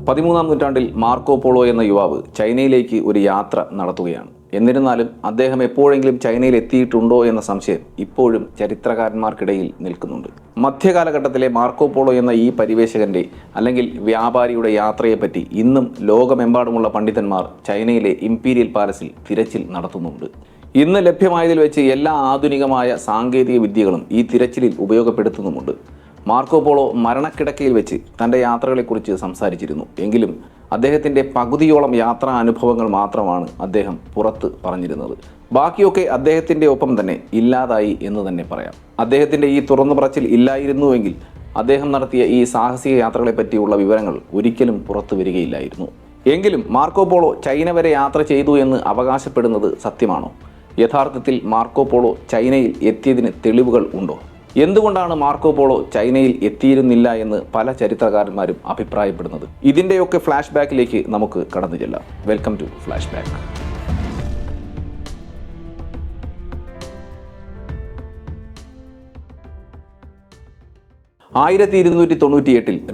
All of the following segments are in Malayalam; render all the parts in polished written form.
13-ാം നൂറ്റാണ്ടിൽ മാർക്കോ പോളോ എന്ന യുവാവ് ചൈനയിലേക്ക് ഒരു യാത്ര നടത്തുകയാണ്. എന്നിരുന്നാലും അദ്ദേഹം എപ്പോഴെങ്കിലും ചൈനയിൽ എത്തിയിട്ടുണ്ടോ എന്ന സംശയം ഇപ്പോഴും ചരിത്രകാരന്മാർക്കിടയിൽ നിൽക്കുന്നുണ്ട്. മധ്യകാലഘട്ടത്തിലെ മാർക്കോ പോളോ എന്ന ഈ പരിവേഷകന്റെ അല്ലെങ്കിൽ വ്യാപാരിയുടെ യാത്രയെപ്പറ്റി ഇന്നും ലോകമെമ്പാടുമുള്ള പണ്ഡിതന്മാർ ചൈനയിലെ ഇംപീരിയൽ പാലസിൽ തിരച്ചിൽ നടത്തുന്നുണ്ട്. ഇന്ന് ലഭ്യമായതിൽ വെച്ച് എല്ലാ ആധുനികമായ സാങ്കേതിക വിദ്യകളും ഈ തിരച്ചിലിൽ ഉപയോഗപ്പെടുത്തുന്നുമുണ്ട്. മാർക്കോ പോളോ മരണക്കിടക്കയിൽ വെച്ച് തൻ്റെ യാത്രകളെക്കുറിച്ച് സംസാരിച്ചിരുന്നു. എങ്കിലും അദ്ദേഹത്തിൻ്റെ പകുതിയോളം യാത്രാ അനുഭവങ്ങൾ മാത്രമാണ് അദ്ദേഹം പുറത്ത് പറഞ്ഞിരുന്നത്. ബാക്കിയൊക്കെ അദ്ദേഹത്തിൻ്റെ ഒപ്പം തന്നെ ഇല്ലാതായി എന്ന് തന്നെ പറയാം. അദ്ദേഹത്തിൻ്റെ ഈ തുറന്നു പറച്ചിൽ ഇല്ലായിരുന്നുവെങ്കിൽ അദ്ദേഹം നടത്തിയ ഈ സാഹസിക യാത്രകളെ പറ്റിയുള്ള വിവരങ്ങൾ ഒരിക്കലും പുറത്തു വരികയില്ലായിരുന്നു. എങ്കിലും മാർക്കോ പോളോ ചൈന വരെ യാത്ര ചെയ്തു എന്ന് അവകാശപ്പെടുന്നത് സത്യമാണോ? യഥാർത്ഥത്തിൽ മാർക്കോ പോളോ ചൈനയിൽ എത്തിയതിന് തെളിവുകൾ ഉണ്ടോ? എന്തുകൊണ്ടാണ് മാർക്കോ പോളോ ചൈനയിൽ എത്തിയിരുന്നില്ല എന്ന് പല ചരിത്രകാരന്മാരും അഭിപ്രായപ്പെടുന്നത്? ഇതിൻ്റെയൊക്കെ ഫ്ലാഷ് ബാക്കിലേക്ക് നമുക്ക് കടന്നു ചെല്ലാം. Welcome to flashback.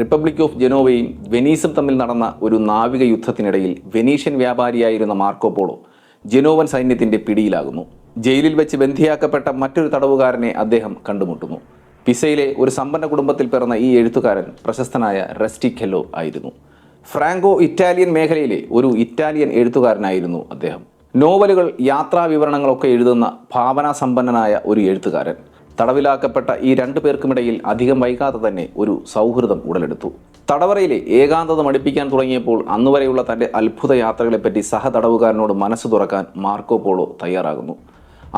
Republic of ജനോവയും വെനീസും തമ്മിൽ നടന്ന ഒരു നാവിക യുദ്ധത്തിനിടയിൽ വെനീഷ്യൻ വ്യാപാരിയായിരുന്ന മാർക്കോ പോളോ ജനോവൻ സൈന്യത്തിൻ്റെ പിടിയിലാകുന്നു. ജയിലിൽ വെച്ച് ബന്ധിയാക്കപ്പെട്ട മറ്റൊരു തടവുകാരനെ അദ്ദേഹം കണ്ടുമുട്ടുന്നു. പിസയിലെ ഒരു സമ്പന്ന കുടുംബത്തിൽ പിറന്ന ഈ എഴുത്തുകാരൻ പ്രശസ്തനായ റെസ്റ്റിക്കെല്ലോ ആയിരുന്നു. ഫ്രാങ്കോ ഇറ്റാലിയൻ മേഖലയിലെ ഒരു ഇറ്റാലിയൻ എഴുത്തുകാരനായിരുന്നു അദ്ദേഹം. നോവലുകൾ, യാത്രാ വിവരണങ്ങളൊക്കെ എഴുതുന്ന ഭാവനാസമ്പന്നനായ ഒരു എഴുത്തുകാരൻ. തടവിലാക്കപ്പെട്ട ഈ രണ്ടു പേർക്കുമിടയിൽ അധികം വൈകാതെ തന്നെ ഒരു സൗഹൃദം ഉടലെടുത്തു. തടവറയിലെ ഏകാന്തത മടുപ്പിക്കാൻ തുടങ്ങിയപ്പോൾ അന്നുവരെയുള്ള തൻ്റെ അത്ഭുത യാത്രകളെപ്പറ്റി സഹതടവുകാരനോട് മനസ്സ് തുറക്കാൻ മാർക്കോ പോളോ തയ്യാറാകുന്നു.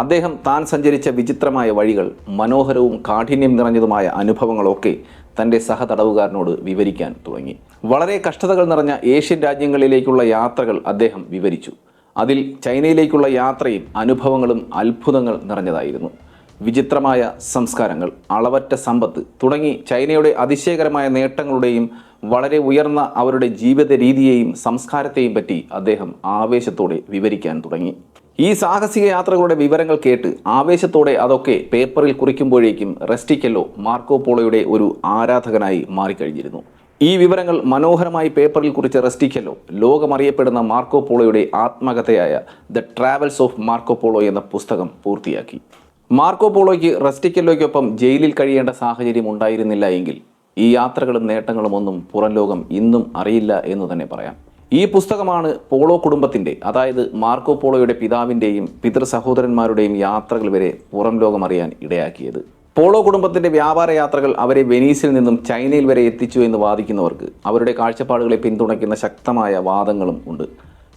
അദ്ദേഹം താൻ സഞ്ചരിച്ച വിചിത്രമായ വഴികൾ, മനോഹരവും കാഠിന്യം നിറഞ്ഞതുമായ അനുഭവങ്ങളൊക്കെ തൻ്റെ സഹതടവുകാരനോട് വിവരിക്കാൻ തുടങ്ങി. വളരെ കഷ്ടതകൾ നിറഞ്ഞ ഏഷ്യൻ രാജ്യങ്ങളിലേക്കുള്ള യാത്രകൾ അദ്ദേഹം വിവരിച്ചു. അതിൽ ചൈനയിലേക്കുള്ള യാത്രയും അനുഭവങ്ങളും അത്ഭുതങ്ങൾ നിറഞ്ഞതായിരുന്നു. വിചിത്രമായ സംസ്കാരങ്ങൾ, അളവറ്റ സമ്പത്ത് തുടങ്ങി ചൈനയുടെ അതിശയകരമായ നേട്ടങ്ങളുടെയും വളരെ ഉയർന്ന അവരുടെ ജീവിത രീതിയെയും സംസ്കാരത്തെയും പറ്റി അദ്ദേഹം ആവേശത്തോടെ വിവരിക്കാൻ തുടങ്ങി. ഈ സാഹസിക യാത്രകളുടെ വിവരങ്ങൾ കേട്ട് ആവേശത്തോടെ അതൊക്കെ പേപ്പറിൽ കുറിക്കുമ്പോഴേക്കും റെസ്റ്റിക്കെല്ലോ മാർക്കോ പോളോയുടെ ഒരു ആരാധകനായി മാറിക്കഴിഞ്ഞിരുന്നു. ഈ വിവരങ്ങൾ മനോഹരമായി പേപ്പറിൽ കുറിച്ച റെസ്റ്റിക്കെല്ലോ ലോകമറിയപ്പെടുന്ന മാർക്കോ പോളോയുടെ ആത്മകഥയായ the travels of Marco Polo എന്ന പുസ്തകം പൂർത്തിയാക്കി. മാർക്കോ പോളോയ്ക്ക് റെസ്റ്റിക്കെല്ലോയ്ക്കൊപ്പം ജയിലിൽ കഴിയേണ്ട സാഹചര്യം ഉണ്ടായിരുന്നില്ല എങ്കിൽ ഈ യാത്രകളും നേട്ടങ്ങളും ഒന്നും പുറം ലോകം ഇന്നും അറിയില്ല എന്ന് തന്നെ പറയാം. ഈ പുസ്തകമാണ് പോളോ കുടുംബത്തിൻ്റെ, അതായത് മാർക്കോ പോളോയുടെ പിതാവിൻ്റെയും പിതൃ സഹോദരന്മാരുടെയും യാത്രകൾ വരെ പുറം ലോകം അറിയാൻ ഇടയാക്കിയത്. പോളോ കുടുംബത്തിൻ്റെ വ്യാപാര യാത്രകൾ അവരെ വെനീസിൽ നിന്നും ചൈനയിൽ വരെ എത്തിച്ചു എന്ന് വാദിക്കുന്നവർക്ക് അവരുടെ കാഴ്ചപ്പാടുകളെ പിന്തുണയ്ക്കുന്ന ശക്തമായ വാദങ്ങളും ഉണ്ട്.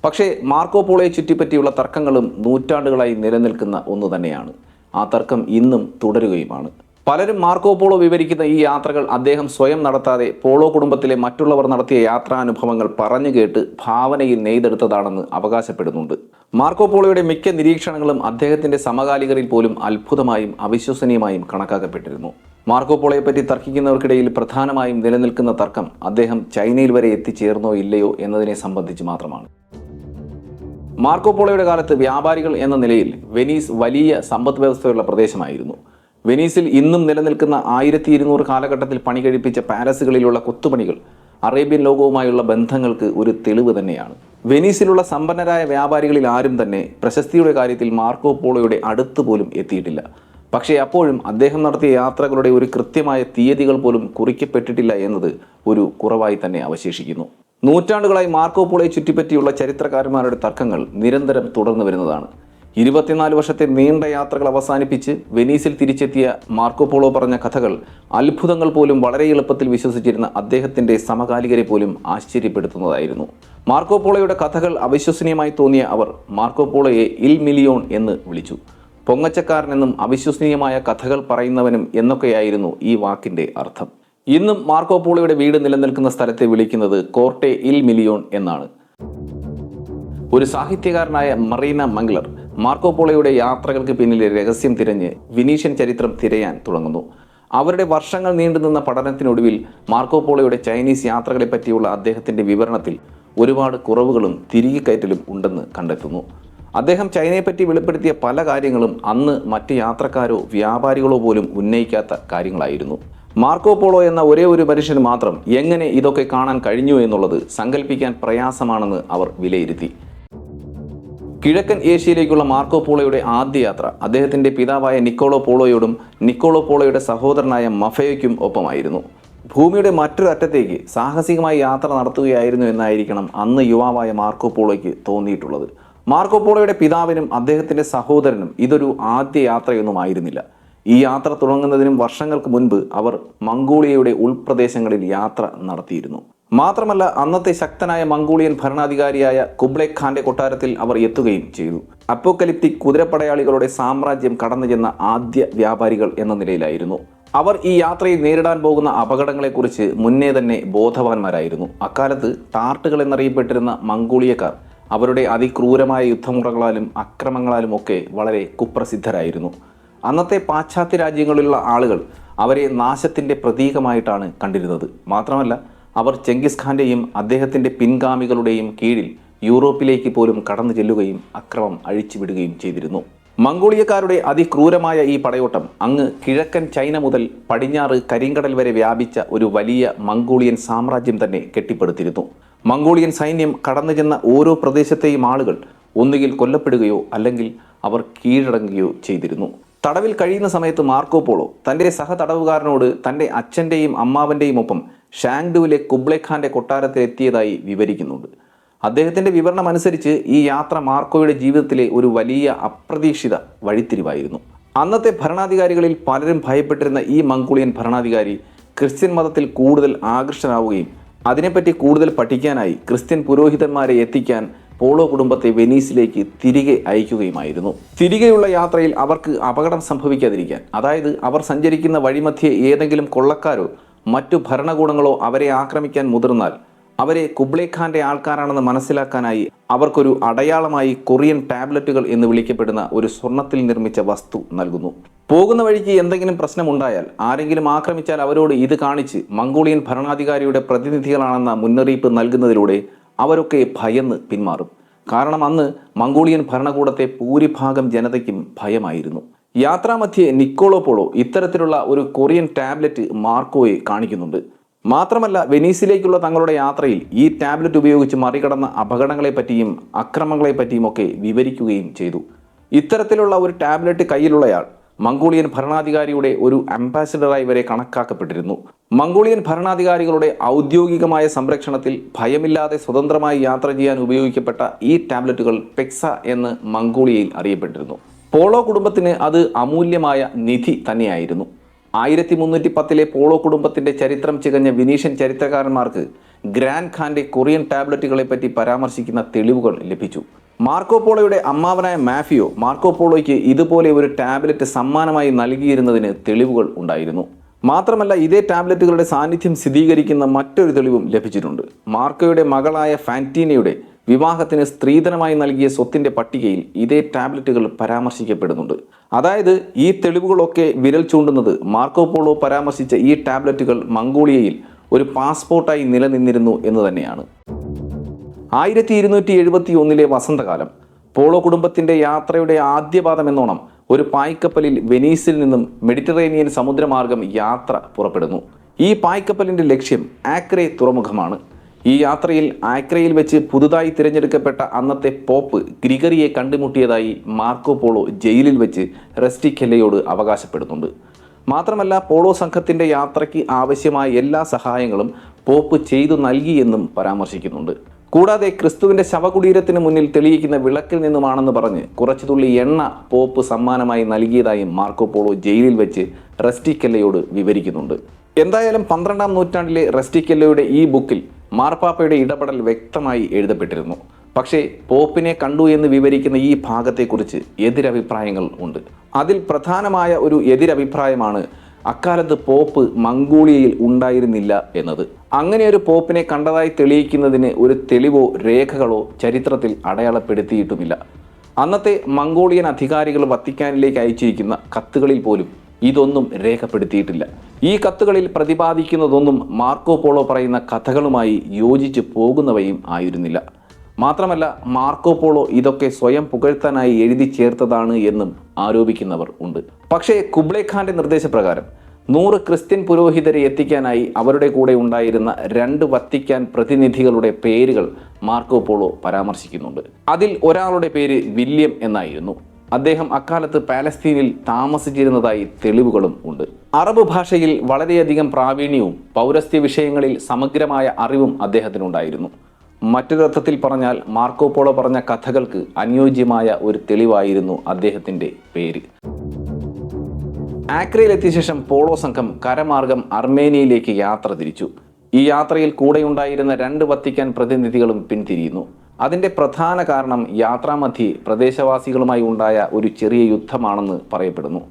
പക്ഷേ മാർക്കോ പോളോയെ ചുറ്റിപ്പറ്റിയുള്ള തർക്കങ്ങളും നൂറ്റാണ്ടുകളായി നിലനിൽക്കുന്ന ഒന്നു തന്നെയാണ്. ആ തർക്കം ഇന്നും തുടരുകയുമാണ്. പലരും മാർക്കോ പോളോ വിവരിക്കുന്ന ഈ യാത്രകൾ അദ്ദേഹം സ്വയം നടത്താതെ പോളോ കുടുംബത്തിലെ മറ്റുള്ളവർ നടത്തിയ യാത്രാനുഭവങ്ങൾ പറഞ്ഞു കേട്ട് ഭാവനയിൽ നെയ്തെടുത്തതാണെന്ന് അവകാശപ്പെടുന്നുണ്ട്. മാർക്കോ പോളോയുടെ മിക്ക നിരീക്ഷണങ്ങളും അദ്ദേഹത്തിൻ്റെ സമകാലികരിൽ പോലും അത്ഭുതമായും അവിശ്വസനീയമായും കണക്കാക്കപ്പെട്ടിരുന്നു. മാർക്കോ പോളോയെപ്പറ്റി തർക്കിക്കുന്നവർക്കിടയിൽ പ്രധാനമായും നിലനിൽക്കുന്ന തർക്കം അദ്ദേഹം ചൈനയിൽ വരെ എത്തിച്ചേർന്നോ ഇല്ലയോ എന്നതിനെ സംബന്ധിച്ച് മാത്രമാണ്. മാർക്കോ പോളോയുടെ കാലത്ത് വ്യാപാരികൾ എന്ന നിലയിൽ വെനീസ് വലിയ സമ്പദ് വ്യവസ്ഥയുള്ള പ്രദേശമായിരുന്നു. വെനീസിൽ ഇന്നും നിലനിൽക്കുന്ന 1200 കാലഘട്ടത്തിൽ പണി കഴിപ്പിച്ച പാലസുകളിലുള്ള കൊത്തുപണികൾ അറേബ്യൻ ലോകവുമായുള്ള ബന്ധങ്ങൾക്ക് ഒരു തെളിവ് തന്നെയാണ്. വെനീസിലുള്ള സമ്പന്നരായ വ്യാപാരികളിൽ ആരും തന്നെ പ്രശസ്തിയുടെ കാര്യത്തിൽ മാർക്കോ പോളോയുടെ അടുത്ത് പോലും എത്തിയിട്ടില്ല. പക്ഷേ അപ്പോഴും അദ്ദേഹം നടത്തിയ യാത്രകളുടെ ഒരു കൃത്യമായ തീയതികൾ പോലും കുറിക്കപ്പെട്ടിട്ടില്ല എന്നത് ഒരു കുറവായി തന്നെ അവശേഷിക്കുന്നു. നൂറ്റാണ്ടുകളായി മാർക്കോ പോളോയെ ചുറ്റിപ്പറ്റിയുള്ള ചരിത്രകാരന്മാരുടെ തർക്കങ്ങൾ നിരന്തരം തുടർന്നു വരുന്നതാണ്. 24 വർഷത്തെ നീണ്ട യാത്രകൾ അവസാനിപ്പിച്ച് വെനീസിൽ തിരിച്ചെത്തിയ മാർക്കോ പോളോ പറഞ്ഞ കഥകൾ അത്ഭുതങ്ങൾ പോലും വളരെ എളുപ്പത്തിൽ വിശ്വസിച്ചിരുന്ന അദ്ദേഹത്തിൻ്റെ സമകാലികരെ പോലും ആശ്ചര്യപ്പെടുത്തുന്നതായിരുന്നു. മാർക്കോ പോളോയുടെ കഥകൾ അവിശ്വസനീയമായി തോന്നിയ അവർ മാർക്കോ പോളോയെ ഇൽ മിലിയോൺ എന്ന് വിളിച്ചു. പൊങ്ങച്ചക്കാരനെന്നും അവിശ്വസനീയമായ കഥകൾ പറയുന്നവനും എന്നൊക്കെയായിരുന്നു ഈ വാക്കിൻ്റെ അർത്ഥം. ഇന്നും മാർക്കോ പോളോയുടെ വീട് നിലനിൽക്കുന്ന സ്ഥലത്തെ വിളിക്കുന്നത് കോർട്ടെ ഇൽ മിലിയോൺ എന്നാണ്. ഒരു സാഹിത്യകാരനായ മറീന മംഗ്ലർ മാർക്കോ പോളോയുടെ യാത്രകൾക്ക് പിന്നിലെ രഹസ്യം തിരഞ്ഞ് വെനീഷ്യൻ ചരിത്രം തിരയാൻ തുടങ്ങുന്നു. അവരുടെ വർഷങ്ങൾ നീണ്ടുനിന്ന പഠനത്തിനൊടുവിൽ മാർക്കോ പോളോയുടെ ചൈനീസ് യാത്രകളെ പറ്റിയുള്ള അദ്ദേഹത്തിൻ്റെ വിവരണത്തിൽ ഒരുപാട് കുറവുകളും തിരികെ കയറ്റലും ഉണ്ടെന്ന് കണ്ടെത്തുന്നു. അദ്ദേഹം ചൈനയെപ്പറ്റി വെളിപ്പെടുത്തിയ പല കാര്യങ്ങളും അന്ന് മറ്റ് യാത്രക്കാരോ വ്യാപാരികളോ പോലും ഉന്നയിക്കാത്ത കാര്യങ്ങളായിരുന്നു. മാർക്കോ പോളോ എന്ന ഒരേ ഒരു മനുഷ്യന് മാത്രം എങ്ങനെ ഇതൊക്കെ കാണാൻ കഴിഞ്ഞു എന്നുള്ളത് സങ്കല്പിക്കാൻ പ്രയാസമാണെന്ന് അവർ വിലയിരുത്തി. കിഴക്കൻ ഏഷ്യയിലേക്കുള്ള മാർക്കോ പോളോയുടെ ആദ്യ യാത്ര അദ്ദേഹത്തിൻ്റെ പിതാവായ നിക്കോളോ പോളോയോടും നിക്കോളോ പോളോയുടെ സഹോദരനായ മഫയോയ്ക്കും ഒപ്പമായിരുന്നു. ഭൂമിയുടെ മറ്റൊരു അറ്റത്തേക്ക് സാഹസികമായി യാത്ര നടത്തുകയായിരുന്നു എന്നായിരിക്കണം അന്ന് യുവാവായ മാർക്കോ പോളോയ്ക്ക് തോന്നിയിട്ടുള്ളത്. മാർക്കോ പോളോയുടെ പിതാവിനും അദ്ദേഹത്തിൻ്റെ സഹോദരനും ഇതൊരു ആദ്യ യാത്രയൊന്നും ആയിരുന്നില്ല. ഈ യാത്ര തുടങ്ങുന്നതിനും വർഷങ്ങൾക്ക് മുൻപ് അവർ മംഗോളിയയുടെ ഉൾപ്രദേശങ്ങളിൽ യാത്ര നടത്തിയിരുന്നു. മാത്രമല്ല അന്നത്തെ ശക്തനായ മംഗോളിയൻ ഭരണാധികാരിയായ കുബ്ലൈ ഖാന്റെ കൊട്ടാരത്തിൽ അവർ എത്തുകയും ചെയ്തു. അപ്പോക്കലിപ്റ്റിക് കുതിരപ്പടയാളികളുടെ സാമ്രാജ്യം കടന്നു ചെന്ന ആദ്യ വ്യാപാരികൾ എന്ന നിലയിലായിരുന്നു അവർ. ഈ യാത്രയിൽ നേരിടാൻ പോകുന്ന അപകടങ്ങളെക്കുറിച്ച് മുന്നേ തന്നെ ബോധവാന്മാരായിരുന്നു. അക്കാലത്ത് ടാർട്ടുകൾ എന്നറിയപ്പെട്ടിരുന്ന മംഗോളിയക്കാർ അവരുടെ അതിക്രൂരമായ യുദ്ധമുറകളാലും അക്രമങ്ങളാലും ഒക്കെ വളരെ കുപ്രസിദ്ധരായിരുന്നു. അന്നത്തെ പാശ്ചാത്യ രാജ്യങ്ങളിലുള്ള ആളുകൾ അവരെ നാശത്തിൻ്റെ പ്രതീകമായിട്ടാണ് കണ്ടിരുന്നത്. മാത്രമല്ല അവർ ചെങ്കിസ് ഖാന്റെയും അദ്ദേഹത്തിൻ്റെ പിൻഗാമികളുടെയും കീഴിൽ യൂറോപ്പിലേക്ക് പോലും കടന്നു ചെല്ലുകയും അക്രമം അഴിച്ചുവിടുകയും ചെയ്തിരുന്നു. മംഗോളിയക്കാരുടെ അതിക്രൂരമായ ഈ പടയോട്ടം അങ്ങ് കിഴക്കൻ ചൈന മുതൽ പടിഞ്ഞാറ് കരിങ്കടൽ വരെ വ്യാപിച്ച ഒരു വലിയ മംഗോളിയൻ സാമ്രാജ്യം തന്നെ കെട്ടിപ്പടുത്തിരുന്നു. മംഗോളിയൻ സൈന്യം കടന്നു ചെന്ന ഓരോ പ്രദേശത്തെയും ആളുകൾ ഒന്നുകിൽ കൊല്ലപ്പെടുകയോ അല്ലെങ്കിൽ അവർ കീഴടങ്ങുകയോ ചെയ്തിരുന്നു. തടവിൽ കഴിയുന്ന സമയത്ത് മാർക്കോ പോളോ തൻ്റെ സഹതടവുകാരനോട് തൻ്റെ അച്ഛൻ്റെയും അമ്മാവൻ്റെയും ഒപ്പം ഷാങ്ഡുവിലെ കുബ്ലൈ ഖാന്റെ കൊട്ടാരത്തിൽ എത്തിയതായി വിവരിക്കുന്നുണ്ട്. അദ്ദേഹത്തിൻ്റെ വിവരണം അനുസരിച്ച് ഈ യാത്ര മാർക്കോയുടെ ജീവിതത്തിലെ ഒരു വലിയ അപ്രതീക്ഷിത വഴിത്തിരിവായിരുന്നു. അന്നത്തെ ഭരണാധികാരികളിൽ പലരും ഭയപ്പെട്ടിരുന്ന ഈ മംഗോളിയൻ ഭരണാധികാരി ക്രിസ്ത്യൻ മതത്തിൽ കൂടുതൽ ആകർഷനാവുകയും അതിനെപ്പറ്റി കൂടുതൽ പഠിക്കാനായി ക്രിസ്ത്യൻ പുരോഹിതന്മാരെ എത്തിക്കാൻ പോളോ കുടുംബത്തെ വെനീസിലേക്ക് തിരികെ അയക്കുകയുമായിരുന്നു. തിരികെയുള്ള യാത്രയിൽ അവർക്ക് അപകടം സംഭവിക്കാതിരിക്കാൻ, അതായത് അവർ സഞ്ചരിക്കുന്ന വഴിമധ്യേ ഏതെങ്കിലും കൊള്ളക്കാരോ മറ്റു ഭരണകൂടങ്ങളോ അവരെ ആക്രമിക്കാൻ മുതിർന്നാൽ അവരെ കുബ്ലൈ ഖാന്റെ ആൾക്കാരാണെന്ന് മനസ്സിലാക്കാനായി അവർക്കൊരു അടയാളമായി കൊറിയൻ ടാബ്ലറ്റുകൾ എന്ന് വിളിക്കപ്പെടുന്ന ഒരു സ്വർണത്തിൽ നിർമ്മിച്ച വസ്തു നൽകുന്നു. പോകുന്ന വഴിക്ക് എന്തെങ്കിലും പ്രശ്നമുണ്ടായാൽ, ആരെങ്കിലും ആക്രമിച്ചാൽ അവരോട് ഇത് കാണിച്ച് മംഗോളിയൻ ഭരണാധികാരിയുടെ പ്രതിനിധികളാണെന്ന മുന്നറിയിപ്പ് നൽകുന്നതിലൂടെ അവരൊക്കെ ഭയന്ന് പിന്മാറും. കാരണം അന്ന് മംഗോളിയൻ ഭരണകൂടത്തെ ഭൂരിഭാഗം ജനതയ്ക്കും ഭയമായിരുന്നു. യാത്രാമധ്യേ നിക്കോളോ പോളോ ഇത്തരത്തിലുള്ള ഒരു കൊറിയൻ ടാബ്ലറ്റ് മാർക്കോയെ കാണിക്കുന്നുണ്ട്. മാത്രമല്ല വെനീസിലേക്കുള്ള തങ്ങളുടെ യാത്രയിൽ ഈ ടാബ്ലറ്റ് ഉപയോഗിച്ച് മറികടന്ന അപകടങ്ങളെപ്പറ്റിയും അക്രമങ്ങളെപ്പറ്റിയും ഒക്കെ വിവരിക്കുകയും ചെയ്തു. ഇത്തരത്തിലുള്ള ഒരു ടാബ്ലറ്റ് കയ്യിലുള്ളയാൾ മംഗോളിയൻ ഭരണാധികാരിയുടെ ഒരു അംബാസിഡറായി വരെ കണക്കാക്കപ്പെട്ടിരുന്നു. മംഗോളിയൻ ഭരണാധികാരികളുടെ ഔദ്യോഗികമായ സംരക്ഷണത്തിൽ ഭയമില്ലാതെ സ്വതന്ത്രമായി യാത്ര ചെയ്യാൻ ഉപയോഗിക്കപ്പെട്ട ഈ ടാബ്ലറ്റുകൾ പെക്സ എന്ന് മംഗോളിയയിൽ അറിയപ്പെട്ടിരുന്നു. പോളോ കുടുംബത്തിന് അത് അമൂല്യമായ നിധി തന്നെയായിരുന്നു. 1310 പോളോ കുടുംബത്തിൻ്റെ ചരിത്രം ചികഞ്ഞ വെനീഷ്യൻ ചരിത്രകാരന്മാർക്ക് ഗ്രാൻഡ് ഖാന്റെ കൊറിയൻ ടാബ്ലറ്റുകളെ പറ്റി പരാമർശിക്കുന്ന തെളിവുകൾ ലഭിച്ചു. മാർക്കോ പോളോയുടെ അമ്മാവനായ മാഫിയോ മാർക്കോ പോളോയ്ക്ക് ഇതുപോലെ ഒരു ടാബ്ലറ്റ് സമ്മാനമായി നൽകിയിരുന്നതിന് തെളിവുകൾ ഉണ്ടായിരുന്നു. മാത്രമല്ല ഇതേ ടാബ്ലറ്റുകളുടെ സാന്നിധ്യം സ്ഥിരീകരിക്കുന്ന മറ്റൊരു തെളിവും ലഭിച്ചിട്ടുണ്ട്. മാർക്കോയുടെ മകളായ ഫാന്റീനയുടെ വിവാഹത്തിന് സ്ത്രീധനമായി നൽകിയ സ്വത്തിൻ്റെ പട്ടികയിൽ ഇതേ ടാബ്ലറ്റുകൾ പരാമർശിക്കപ്പെടുന്നുണ്ട്. അതായത് ഈ തെളിവുകളൊക്കെ വിരൽ ചൂണ്ടുന്നത് മാർക്കോ പോളോ പരാമർശിച്ച ഈ ടാബ്ലറ്റുകൾ മംഗോളിയയിൽ ഒരു പാസ്പോർട്ടായി നിലനിന്നിരുന്നു എന്ന് തന്നെയാണ്. 1271 വസന്തകാലം പോളോ കുടുംബത്തിൻ്റെ യാത്രയുടെ ആദ്യപാദം എന്നോണം ഒരു പായ്ക്കപ്പലിൽ വെനീസിൽ നിന്നും മെഡിറ്ററേനിയൻ സമുദ്രമാർഗം യാത്ര പുറപ്പെടുന്നു. ഈ പായ്ക്കപ്പലിൻ്റെ ലക്ഷ്യം ആക്രെ തുറമുഖമാണ്. ഈ യാത്രയിൽ ആക്രയിൽ വെച്ച് പുതുതായി തിരഞ്ഞെടുക്കപ്പെട്ട അന്നത്തെ പോപ്പ് ഗ്രിഗറിയെ കണ്ടുമുട്ടിയതായി മാർക്കോ പോളോ ജയിലിൽ വെച്ച് റെസ്റ്റിക്കെല്ലയോട് അവകാശപ്പെടുന്നുണ്ട്. മാത്രമല്ല പോളോ സംഘത്തിൻ്റെ യാത്രയ്ക്ക് ആവശ്യമായ എല്ലാ സഹായങ്ങളും പോപ്പ് ചെയ്തു നൽകിയെന്നും പരാമർശിക്കുന്നുണ്ട്. കൂടാതെ ക്രിസ്തുവിൻ്റെ ശവകുടീരത്തിന് മുന്നിൽ തെളിയിക്കുന്ന വിളക്കിൽ നിന്നുമാണെന്ന് പറഞ്ഞ് കുറച്ചു തുള്ളി എണ്ണ പോപ്പ് സമ്മാനമായി നൽകിയതായും മാർക്കോ പോളോ ജയിലിൽ വെച്ച് റെസ്റ്റിക്കെല്ലയോട് വിവരിക്കുന്നുണ്ട്. എന്തായാലും 12-ാം നൂറ്റാണ്ടിലെ റെസ്റ്റിക്കെല്ലയുടെ ഈ ബുക്കിൽ മാർപ്പാപ്പയുടെ ഇടപെടൽ വ്യക്തമായി എഴുതപ്പെട്ടിരുന്നു. പക്ഷേ പോപ്പിനെ കണ്ടു എന്ന് വിവരിക്കുന്ന ഈ ഭാഗത്തെക്കുറിച്ച് എതിരഭിപ്രായങ്ങൾ ഉണ്ട്. അതിൽ പ്രധാനമായ ഒരു എതിരഭിപ്രായമാണ് അക്കാലത്ത് പോപ്പ് മംഗോളിയയിൽ ഉണ്ടായിരുന്നില്ല എന്നത്. അങ്ങനെ ഒരു പോപ്പിനെ കണ്ടതായി തെളിയിക്കുന്നതിന് ഒരു തെളിവോ രേഖകളോ ചരിത്രത്തിൽ അടയാളപ്പെടുത്തിയിട്ടുമില്ല. അന്നത്തെ മംഗോളിയൻ അധികാരികൾ വത്തിക്കാനിലേക്ക് അയച്ചിരിക്കുന്ന കത്തുകളിൽ പോലും ഇതൊന്നും രേഖപ്പെടുത്തിയിട്ടില്ല. ഈ കത്തുകളിൽ പ്രതിപാദിക്കുന്നതൊന്നും മാർക്കോ പോളോ പറയുന്ന കഥകളുമായി യോജിച്ച് പോകുന്നവയും ആയിരുന്നില്ല. മാത്രമല്ല മാർക്കോ പോളോ ഇതൊക്കെ സ്വയം പുകഴ്ത്താനായി എഴുതി ചേർത്തതാണ് എന്നും ആരോപിക്കുന്നവർ ഉണ്ട്. പക്ഷേ കുബ്ലൈ ഖാന്റെ നിർദ്ദേശപ്രകാരം 100 ക്രിസ്ത്യൻ പുരോഹിതരെ എത്തിക്കാനായി അവരുടെ കൂടെ ഉണ്ടായിരുന്ന 2 വത്തിക്കാൻ പ്രതിനിധികളുടെ പേരുകൾ മാർക്കോ പോളോ പരാമർശിക്കുന്നുണ്ട്. അതിൽ ഒരാളുടെ പേര് വില്യം എന്നായിരുന്നു. അദ്ദേഹം അക്കാലത്ത് പാലസ്തീനിൽ താമസിച്ചിരുന്നതായി തെളിവുകളും ഉണ്ട്. അറബ് ഭാഷയിൽ വളരെയധികം പ്രാവീണ്യവും പൗരസ്ത്യ വിഷയങ്ങളിൽ സമഗ്രമായ അറിവും അദ്ദേഹത്തിനുണ്ടായിരുന്നു. മറ്റൊരർത്ഥത്തിൽ പറഞ്ഞാൽ മാർക്കോ പോളോ പറഞ്ഞ കഥകൾക്ക് അനുയോജ്യമായ ഒരു തെളിവായിരുന്നു അദ്ദേഹത്തിൻ്റെ പേര്. ആക്രയിലെത്തിയ ശേഷം പോളോ സംഘം കരമാർഗം അർമേനിയയിലേക്ക് യാത്ര തിരിച്ചു. ഈ യാത്രയിൽ കൂടെയുണ്ടായിരുന്ന 2 വത്തിക്കാൻ പ്രതിനിധികളും പിന്തിരിയുന്നു. അതിൻ്റെ പ്രധാന കാരണം യാത്രാമധ്യേ പ്രദേശവാസികളുമായി ഉണ്ടായ ഒരു ചെറിയ യുദ്ധമാണെന്ന് പറയപ്പെടുന്നു.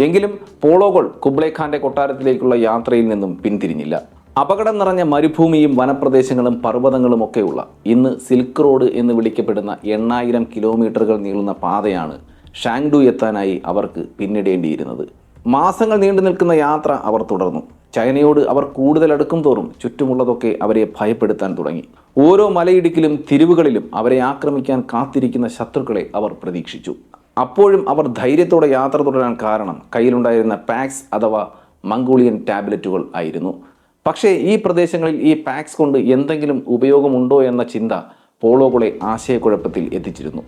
എങ്കിലും പോളോകൾ കുബ്ലൈ ഖാന്റെ കൊട്ടാരത്തിലേക്കുള്ള യാത്രയിൽ നിന്നും പിന്തിരിഞ്ഞില്ല. അപകടം നിറഞ്ഞ മരുഭൂമിയും വനപ്രദേശങ്ങളും പർവ്വതങ്ങളും ഒക്കെയുള്ള ഇന്ന് സിൽക്ക് റോഡ് എന്ന് വിളിക്കപ്പെടുന്ന 8000 കിലോമീറ്ററുകൾ നീളുന്ന പാതയാണ് ഷാങ്ഡു എത്താനായി അവർക്ക് പിന്നിടേണ്ടിയിരുന്നത്. മാസങ്ങൾ നീണ്ടു നിൽക്കുന്ന യാത്ര അവർ തുടർന്നു. ചൈനയോട് അവർ കൂടുതൽ അടുക്കും തോറും ചുറ്റുമുള്ളതൊക്കെ അവരെ ഭയപ്പെടുത്താൻ തുടങ്ങി. ഓരോ മലയിടുക്കിലും തിരിവുകളിലും അവരെ ആക്രമിക്കാൻ കാത്തിരിക്കുന്ന ശത്രുക്കളെ അവർ പ്രതീക്ഷിച്ചു. അപ്പോഴും അവർ ധൈര്യത്തോടെ യാത്ര തുടരാൻ കാരണം കയ്യിലുണ്ടായിരുന്ന പാക്സ് അഥവാ മംഗോളിയൻ ടാബ്ലറ്റുകൾ ആയിരുന്നു. പക്ഷേ ഈ പ്രദേശങ്ങളിൽ ഈ പാക്സ് കൊണ്ട് എന്തെങ്കിലും ഉപയോഗമുണ്ടോ എന്ന ചിന്ത പോളോകളെ ആശയക്കുഴപ്പത്തിൽ എത്തിച്ചിരുന്നു.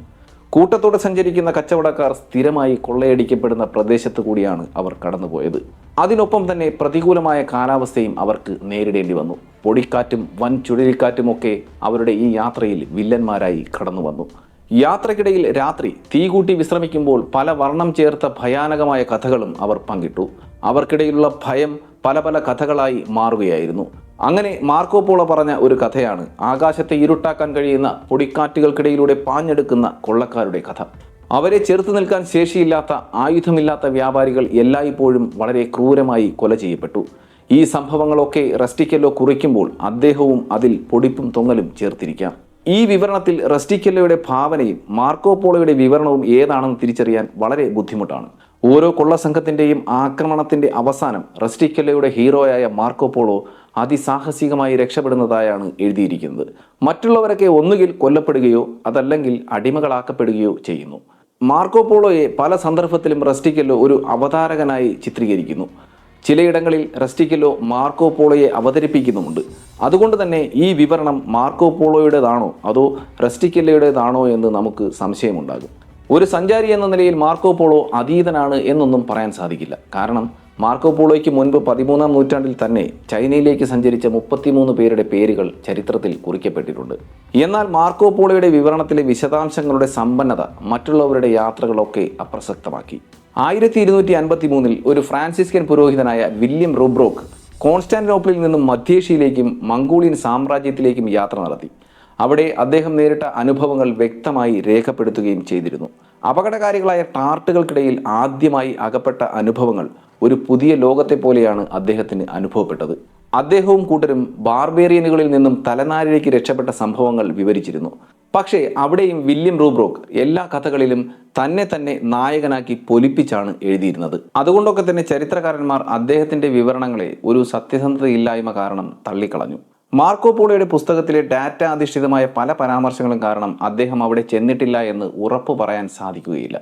കൂട്ടത്തോടെ സഞ്ചരിക്കുന്ന കച്ചവടക്കാർ സ്ഥിരമായി കൊള്ളയടിക്കപ്പെടുന്ന പ്രദേശത്ത് കൂടിയാണ് അവർ കടന്നുപോയത്. അതിനൊപ്പം തന്നെ പ്രതികൂലമായ കാലാവസ്ഥയും അവർക്ക് നേരിടേണ്ടി വന്നു. പൊടിക്കാറ്റും വൻ ചുഴലിക്കാറ്റുമൊക്കെ അവരുടെ ഈ യാത്രയിൽ വില്ലന്മാരായി കടന്നു വന്നു. യാത്രക്കിടയിൽ രാത്രി തീകൂട്ടി വിശ്രമിക്കുമ്പോൾ പല വർണ്ണം ചേർത്ത ഭയാനകമായ കഥകളും അവർ പങ്കിട്ടു. അവർക്കിടയിലുള്ള ഭയം പല പല കഥകളായി മാറുകയായിരുന്നു. അങ്ങനെ മാർക്കോ പോളോ പറഞ്ഞ ഒരു കഥയാണ് ആകാശത്തെ ഇരുട്ടാക്കാൻ കഴിയുന്ന പൊടിക്കാറ്റുകൾക്കിടയിലൂടെ പാഞ്ഞെടുക്കുന്ന കൊള്ളക്കാരുടെ കഥ. അവരെ ചെറുത്തു നിൽക്കാൻ ശേഷിയില്ലാത്ത ആയുധമില്ലാത്ത വ്യാപാരികൾ എല്ലായ്പ്പോഴും വളരെ ക്രൂരമായി കൊല ചെയ്യപ്പെട്ടു. ഈ സംഭവങ്ങളൊക്കെ റസ്റ്റിക്കല്ലോ കുറിക്കുമ്പോൾ അദ്ദേഹവും അതിൽ പൊടിപ്പും തൊങ്ങലും ചേർത്തിരിക്കാം. ഈ വിവരണത്തിൽ റസ്റ്റിക്കല്ലോയുടെ ഭാവനയും മാർക്കോ പോളോയുടെ വിവരണവും ഏതാണെന്ന് തിരിച്ചറിയാൻ വളരെ ബുദ്ധിമുട്ടാണ്. ഓരോ കൊള്ളസംഘത്തിൻ്റെയും ആക്രമണത്തിൻ്റെ അവസാനം റസ്റ്റിക്കല്ലോയുടെ ഹീറോയായ മാർക്കോ പോളോ അതിസാഹസികമായി രക്ഷപ്പെടുന്നതായാണ് എഴുതിയിരിക്കുന്നത്. മറ്റുള്ളവരൊക്കെ ഒന്നുകിൽ കൊല്ലപ്പെടുകയോ അതല്ലെങ്കിൽ അടിമകളാക്കപ്പെടുകയോ ചെയ്യുന്നു. മാർക്കോ പോളോയെ പല സന്ദർഭത്തിലും റസ്റ്റിക്കല്ലോ ഒരു അവതാരകനായി ചിത്രീകരിക്കുന്നു. ചിലയിടങ്ങളിൽ റസ്റ്റിക്കല്ലോ മാർക്കോ പോളോയെ അവതരിപ്പിക്കുന്നുമുണ്ട്. അതുകൊണ്ട് തന്നെ ഈ വിവരണം മാർക്കോ പോളോയുടേതാണോ അതോ റസ്റ്റിക്കല്ലോയുടേതാണോ എന്ന് നമുക്ക് സംശയമുണ്ടാകും. ഒരു സഞ്ചാരി എന്ന നിലയിൽ മാർക്കോ പോളോ അതീതനാണ് എന്നൊന്നും പറയാൻ സാധിക്കില്ല. കാരണം മാർക്കോ പോളോയ്ക്ക് മുൻപ് 13-ാം നൂറ്റാണ്ടിൽ തന്നെ ചൈനയിലേക്ക് സഞ്ചരിച്ച 33 പേരുടെ പേരുകൾ ചരിത്രത്തിൽ കുറിക്കപ്പെട്ടിട്ടുണ്ട്. എന്നാൽ മാർക്കോ പോളോയുടെ വിവരണത്തിലെ വിശദാംശങ്ങളുടെ സമ്പന്നത മറ്റുള്ളവരുടെ യാത്രകളൊക്കെ അപ്രസക്തമാക്കി. 1253 ഒരു ഫ്രാൻസിസ്കൻ പുരോഹിതനായ വില്യം റുബ്രോക്ക് കോൺസ്റ്റാന്റിനോപ്പിളിൽ നിന്നും മധ്യേഷ്യയിലേക്കും മംഗോളിയൻ സാമ്രാജ്യത്തിലേക്കും യാത്ര നടത്തി. അവിടെ അദ്ദേഹം നേരിട്ട അനുഭവങ്ങൾ വ്യക്തമായി രേഖപ്പെടുത്തുകയും ചെയ്തിരുന്നു. അപകടകാരികളായ ടാർട്ടുകൾക്കിടയിൽ ആദ്യമായി അകപ്പെട്ട അനുഭവങ്ങൾ ഒരു പുതിയ ലോകത്തെ പോലെയാണ് അദ്ദേഹത്തിന് അനുഭവപ്പെട്ടത്. അദ്ദേഹവും കൂട്ടരും ബാർബേറിയനുകളിൽ നിന്നും തലനാരിഴയ്ക്ക് രക്ഷപ്പെട്ട സംഭവങ്ങൾ വിവരിച്ചിരുന്നു. പക്ഷേ അവിടെയും വില്യം റുബ്രോക്ക് എല്ലാ കഥകളിലും തന്നെ നായകനാക്കി പൊലിപ്പിച്ചാണ് എഴുതിയിരുന്നത്. അതുകൊണ്ടൊക്കെ തന്നെ ചരിത്രകാരന്മാർ അദ്ദേഹത്തിൻ്റെ വിവരണങ്ങളെ ഒരു സത്യസന്ധതയില്ലായ്മ കാരണം തള്ളിക്കളഞ്ഞു. മാർക്കോ പോളോയുടെ പുസ്തകത്തിലെ ഡാറ്റ അധിഷ്ഠിതമായ പല പരാമർശങ്ങളും കാരണം അദ്ദേഹം അവിടെ ചെന്നിട്ടില്ല എന്ന് ഉറപ്പു പറയാൻ സാധിക്കുകയില്ല.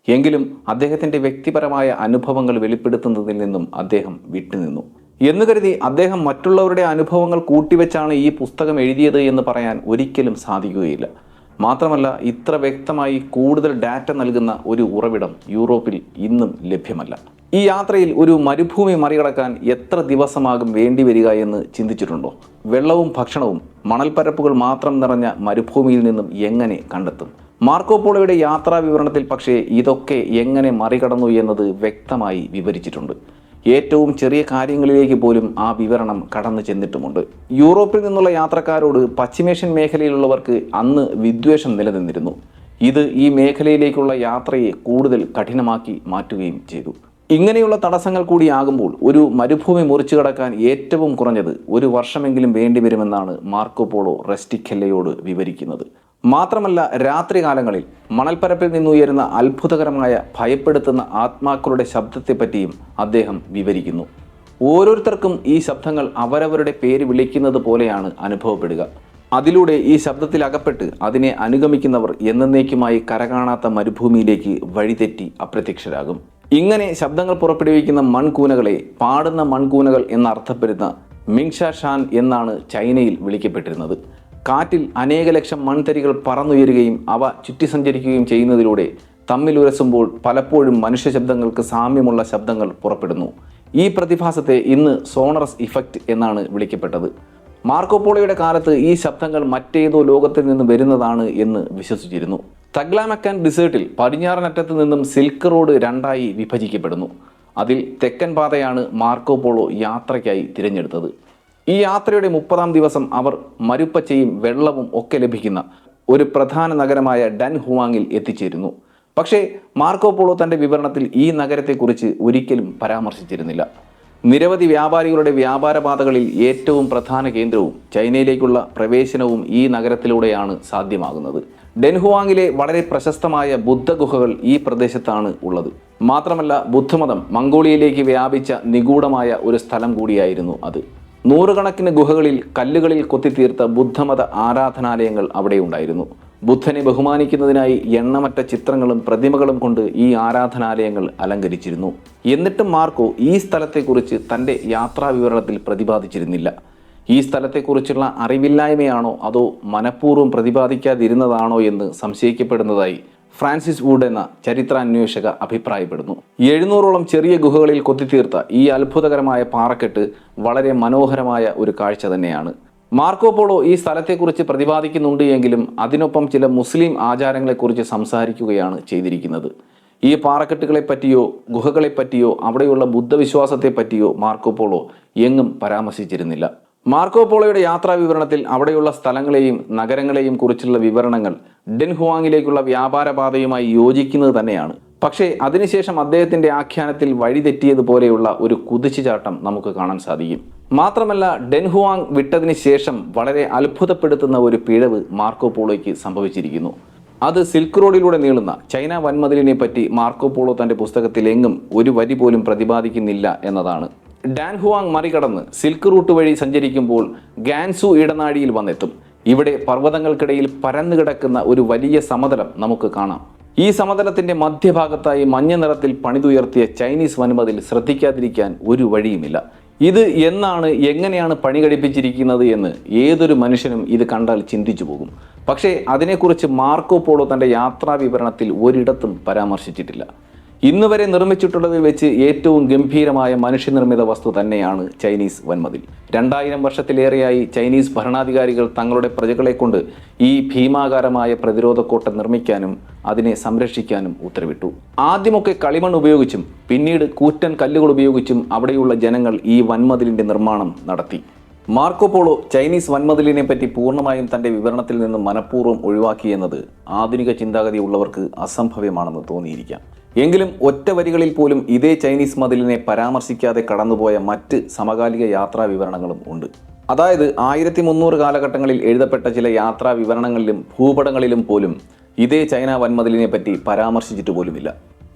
എങ്കിലും അദ്ദേഹത്തിൻ്റെ വ്യക്തിപരമായ അനുഭവങ്ങൾ വെളിപ്പെടുത്തുന്നതിൽ നിന്നും അദ്ദേഹം വിട്ടുനിന്നു എന്ന് കരുതി അദ്ദേഹം മറ്റുള്ളവരുടെ അനുഭവങ്ങൾ കൂട്ടിവെച്ചാണ് ഈ പുസ്തകം എഴുതിയത് എന്ന് പറയാൻ ഒരിക്കലും സാധിക്കുകയില്ല. മാത്രമല്ല ഇത്ര വ്യക്തമായി കൂടുതൽ ഡാറ്റ നൽകുന്ന ഒരു ഉറവിടം യൂറോപ്പിൽ ഇന്നും ലഭ്യമല്ല. ഈ യാത്രയിൽ ഒരു മരുഭൂമി മറികടക്കാൻ എത്ര ദിവസമാകും വേണ്ടിവരിക എന്ന് ചിന്തിച്ചിട്ടുണ്ടോ? വെള്ളവും ഭക്ഷണവും മണൽപ്പരപ്പുകൾ മാത്രം നിറഞ്ഞ മരുഭൂമിയിൽ നിന്നും എങ്ങനെ കണ്ടെത്തും? മാർക്കോ പോളോയുടെ യാത്രാ വിവരണത്തിൽ പക്ഷേ ഇതൊക്കെ എങ്ങനെ മറികടന്നു എന്നത് വ്യക്തമായി വിവരിച്ചിട്ടുണ്ട്. ഏറ്റവും ചെറിയ കാര്യങ്ങളിലേക്ക് പോലും ആ വിവരണം കടന്നു ചെന്നിട്ടുമുണ്ട്. യൂറോപ്പിൽ നിന്നുള്ള യാത്രക്കാരോട് പശ്ചിമേഷ്യൻ മേഖലയിലുള്ളവർക്ക് അന്ന് വിദ്വേഷം നിലനിന്നിരുന്നു. ഇത് ഈ മേഖലയിലേക്കുള്ള യാത്രയെ കൂടുതൽ കഠിനമാക്കി മാറ്റുകയും ചെയ്തു. ഇങ്ങനെയുള്ള തടസ്സങ്ങൾ കൂടിയാകുമ്പോൾ ഒരു മരുഭൂമി മുറിച്ചു കടക്കാൻ ഏറ്റവും കുറഞ്ഞത് 1 വർഷമെങ്കിലും വേണ്ടിവരുമെന്നാണ് മാർക്കോ പോളോ റസ്റ്റിക്കല്ലോയോട് വിവരിക്കുന്നത്. മാത്രമല്ല രാത്രികാലങ്ങളിൽ മണൽപ്പരപ്പിൽ നിന്നുയരുന്ന അത്ഭുതകരമായ ഭയപ്പെടുത്തുന്ന ആത്മാക്കളുടെ ശബ്ദത്തെപ്പറ്റിയും അദ്ദേഹം വിവരിക്കുന്നു. ഓരോരുത്തർക്കും ഈ ശബ്ദങ്ങൾ അവരവരുടെ പേര് വിളിക്കുന്നത് പോലെയാണ് അനുഭവപ്പെടുക. അതിലൂടെ ഈ ശബ്ദത്തിൽ അകപ്പെട്ട് അതിനെ അനുഗമിക്കുന്നവർ എന്നേക്കുമായി കരകാണാത്ത മരുഭൂമിയിലേക്ക് വഴിതെറ്റി അപ്രത്യക്ഷരാകും. ഇങ്ങനെ ശബ്ദങ്ങൾ പുറപ്പെടുവിക്കുന്ന മൺകൂനകളെ പാടുന്ന മൺകൂനകൾ എന്നർത്ഥപ്പെടുന്ന മിങ്ഷാ ഷാൻ എന്നാണ് ചൈനയിൽ വിളിക്കപ്പെട്ടിരുന്നത്. കാറ്റിൽ അനേക ലക്ഷം മൺതരികൾ പറന്നുയരുകയും അവ ചുറ്റി സഞ്ചരിക്കുകയും ചെയ്യുന്നതിലൂടെ തമ്മിലുരസുമ്പോൾ പലപ്പോഴും മനുഷ്യ ശബ്ദങ്ങൾക്ക് സാമ്യമുള്ള ശബ്ദങ്ങൾ പുറപ്പെടുന്നു. ഈ പ്രതിഭാസത്തെ ഇന്ന് സോണറസ് ഇഫക്റ്റ് എന്നാണ് വിളിക്കപ്പെട്ടത്. മാർക്കോപോളോയുടെ കാലത്ത് ഈ ശബ്ദങ്ങൾ മറ്റേതോ ലോകത്തിൽ നിന്ന് വരുന്നതാണ് എന്ന് വിശ്വസിച്ചിരുന്നു. തഗ്ലാമക്കാൻ ഡിസേർട്ടിൽ പടിഞ്ഞാറനറ്റത്ത് നിന്നും സിൽക്ക് റോഡ് രണ്ടായി വിഭജിക്കപ്പെടുന്നു. അതിൽ തെക്കൻ പാതയാണ് മാർക്കോപോളോ യാത്രയ്ക്കായി തിരഞ്ഞെടുത്തത്. ഈ യാത്രയുടെ 30-ാം ദിവസം അവർ മരുപ്പച്ചയും വെള്ളവും ഒക്കെ ലഭിക്കുന്ന ഒരു പ്രധാന നഗരമായ ഡൻ ഹുവാങ്ങിൽ എത്തിച്ചേരുന്നു. പക്ഷേ മാർക്കോപോളോ തൻ്റെ വിവരണത്തിൽ ഈ നഗരത്തെക്കുറിച്ച് ഒരിക്കലും പരാമർശിച്ചിരുന്നില്ല. നിരവധി വ്യാപാരികളുടെ വ്യാപാരപാതകളിൽ ഏറ്റവും പ്രധാന കേന്ദ്രവും ചൈനയിലേക്കുള്ള പ്രവേശനവും ഈ നഗരത്തിലൂടെയാണ് സാധ്യമാകുന്നത്. ഡെൻഹുവാങ്ങിലെ വളരെ പ്രശസ്തമായ ബുദ്ധഗുഹകൾ ഈ പ്രദേശത്താണ് ഉള്ളത്. മാത്രമല്ല ബുദ്ധമതം മംഗോളിയയിലേക്ക് വ്യാപിച്ച നിഗൂഢമായ ഒരു സ്ഥലം കൂടിയായിരുന്നു അത്. നൂറുകണക്കിന് ഗുഹകളിൽ കല്ലുകളിൽ കൊത്തിത്തീർത്ത ബുദ്ധമത ആരാധനാലയങ്ങൾ അവിടെ ഉണ്ടായിരുന്നു. ബുദ്ധനെ ബഹുമാനിക്കുന്നതിനായി എണ്ണമറ്റ ചിത്രങ്ങളും പ്രതിമകളും കൊണ്ട് ഈ ആരാധനാലയങ്ങൾ അലങ്കരിച്ചിരുന്നു. എന്നിട്ടും മാർക്കോ ഈ സ്ഥലത്തെക്കുറിച്ച് തൻ്റെ യാത്രാ വിവരണത്തിൽ പ്രതിപാദിച്ചിരുന്നില്ല. ഈ സ്ഥലത്തെക്കുറിച്ചുള്ള അറിവില്ലായ്മയാണോ അതോ മനഃപൂർവ്വം പ്രതിപാദിക്കാതിരുന്നതാണോ എന്ന് സംശയിക്കപ്പെടുന്നതായി ഫ്രാൻസിസ് വുഡ് എന്ന ചരിത്രാന്വേഷക അഭിപ്രായപ്പെടുന്നു. 700ഓളം ചെറിയ ഗുഹകളിൽ കൊത്തിത്തീർത്ത ഈ അത്ഭുതകരമായ പാറക്കെട്ട് വളരെ മനോഹരമായ ഒരു കാഴ്ച തന്നെയാണ്. മാർക്കോപോളോ ഈ സ്ഥലത്തെക്കുറിച്ച് പ്രതിപാദിക്കുന്നുണ്ട് എങ്കിലും അതിനൊപ്പം ചില മുസ്ലിം ആചാരങ്ങളെക്കുറിച്ച് സംസാരിക്കുകയാണ് ചെയ്തിരിക്കുന്നത്. ഈ പാറക്കെട്ടുകളെപ്പറ്റിയോ ഗുഹകളെപ്പറ്റിയോ അവിടെയുള്ള ബുദ്ധവിശ്വാസത്തെപ്പറ്റിയോ മാർക്കോപോളോ എങ്ങും പരാമർശിച്ചിരുന്നില്ല. മാർക്കോപോളോയുടെ യാത്രാ വിവരണത്തിൽ അവിടെയുള്ള സ്ഥലങ്ങളെയും നഗരങ്ങളെയും കുറിച്ചുള്ള വിവരണങ്ങൾ ഡെൻഹുവാങ്ങിലേക്കുള്ള വ്യാപാരപാതയുമായി യോജിക്കുന്നത് തന്നെയാണ്. പക്ഷേ അതിനുശേഷം അദ്ദേഹത്തിൻ്റെ ആഖ്യാനത്തിൽ വഴിതെറ്റിയതുപോലെയുള്ള ഒരു കുതിച്ചുചാട്ടം നമുക്ക് കാണാൻ സാധിക്കും. മാത്രമല്ല ഡെൻഹുവാങ് വിട്ടതിന് ശേഷം വളരെ അത്ഭുതപ്പെടുത്തുന്ന ഒരു പിഴവ് മാർക്കോപോളോയ്ക്ക് സംഭവിച്ചിരിക്കുന്നു. അത് സിൽക്ക് റോഡിലൂടെ നീളുന്ന ചൈന വൻമതിലിനെ പറ്റി മാർക്കോപോളോ തൻ്റെ പുസ്തകത്തിൽ എങ്ങും ഒരു വരി പോലും പ്രതിപാദിക്കുന്നില്ല എന്നതാണ്. ഡാൻഹുവാങ് മറികടന്ന് സിൽക്ക് റൂട്ട് വഴി സഞ്ചരിക്കുമ്പോൾ ഗാൻസു ഇടനാഴിയിൽ വന്നെത്തും. ഇവിടെ പർവ്വതങ്ങൾക്കിടയിൽ പരന്നു കിടക്കുന്ന ഒരു വലിയ സമതലം നമുക്ക് കാണാം. ഈ സമതലത്തിൻ്റെ മധ്യഭാഗത്തായി മഞ്ഞ നിറത്തിൽ പണിതുയർത്തിയ ചൈനീസ് വൻമതിൽ ശ്രദ്ധിക്കാതിരിക്കാൻ ഒരു വഴിയുമില്ല. ഇത് എന്നാണ് എങ്ങനെയാണ് പണി കഴിപ്പിച്ചിരിക്കുന്നത് എന്ന് ഏതൊരു മനുഷ്യനും ഇത് കണ്ടാൽ ചിന്തിച്ചു പോകും. പക്ഷേ അതിനെക്കുറിച്ച് മാർക്കോപോളോ തൻ്റെ യാത്രാ വിവരണത്തിൽ ഒരിടത്തും പരാമർശിച്ചിട്ടില്ല. ഇന്നുവരെ നിർമ്മിച്ചിട്ടുള്ളതിൽ വെച്ച് ഏറ്റവും ഗംഭീരമായ മനുഷ്യനിർമ്മിത വസ്തു തന്നെയാണ് ചൈനീസ് വൻമതിൽ. 2000 വർഷത്തിലേറെയായി ചൈനീസ് ഭരണാധികാരികൾ തങ്ങളുടെ പ്രജകളെ കൊണ്ട് ഈ ഭീമാകാരമായ പ്രതിരോധ കോട്ട നിർമ്മിക്കാനും അതിനെ സംരക്ഷിക്കാനും ഉത്തരവിട്ടു. ആദ്യമൊക്കെ കളിമൺ ഉപയോഗിച്ചും പിന്നീട് കൂറ്റൻ കല്ലുകൾ ഉപയോഗിച്ചും അവിടെയുള്ള ജനങ്ങൾ ഈ വൻമതിലിൻ്റെ നിർമ്മാണം നടത്തി. മാർക്കോപോളോ ചൈനീസ് വൻമതിലിനെ പറ്റി പൂർണ്ണമായും തൻ്റെ വിവരണത്തിൽ നിന്ന് മനഃപൂർവ്വം ഒഴിവാക്കിയെന്നത് ആധുനിക ചിന്താഗതി ഉള്ളവർക്ക് അസംഭവ്യമാണെന്ന് തോന്നിയിരിക്കാം. എങ്കിലും ഒറ്റ വരികളിൽ പോലും ഇതേ ചൈനീസ് മതിലിനെ പരാമർശിക്കാതെ കടന്നുപോയ മറ്റ് സമകാലിക യാത്രാ വിവരണങ്ങളും ഉണ്ട്. അതായത് 1300 കാലഘട്ടങ്ങളിൽ എഴുതപ്പെട്ട ചില യാത്രാ വിവരണങ്ങളിലും ഭൂപടങ്ങളിലും പോലും ഇതേ ചൈന വൻമതിലിനെ പറ്റി പരാമർശിച്ചിട്ട് പോലുമില്ല.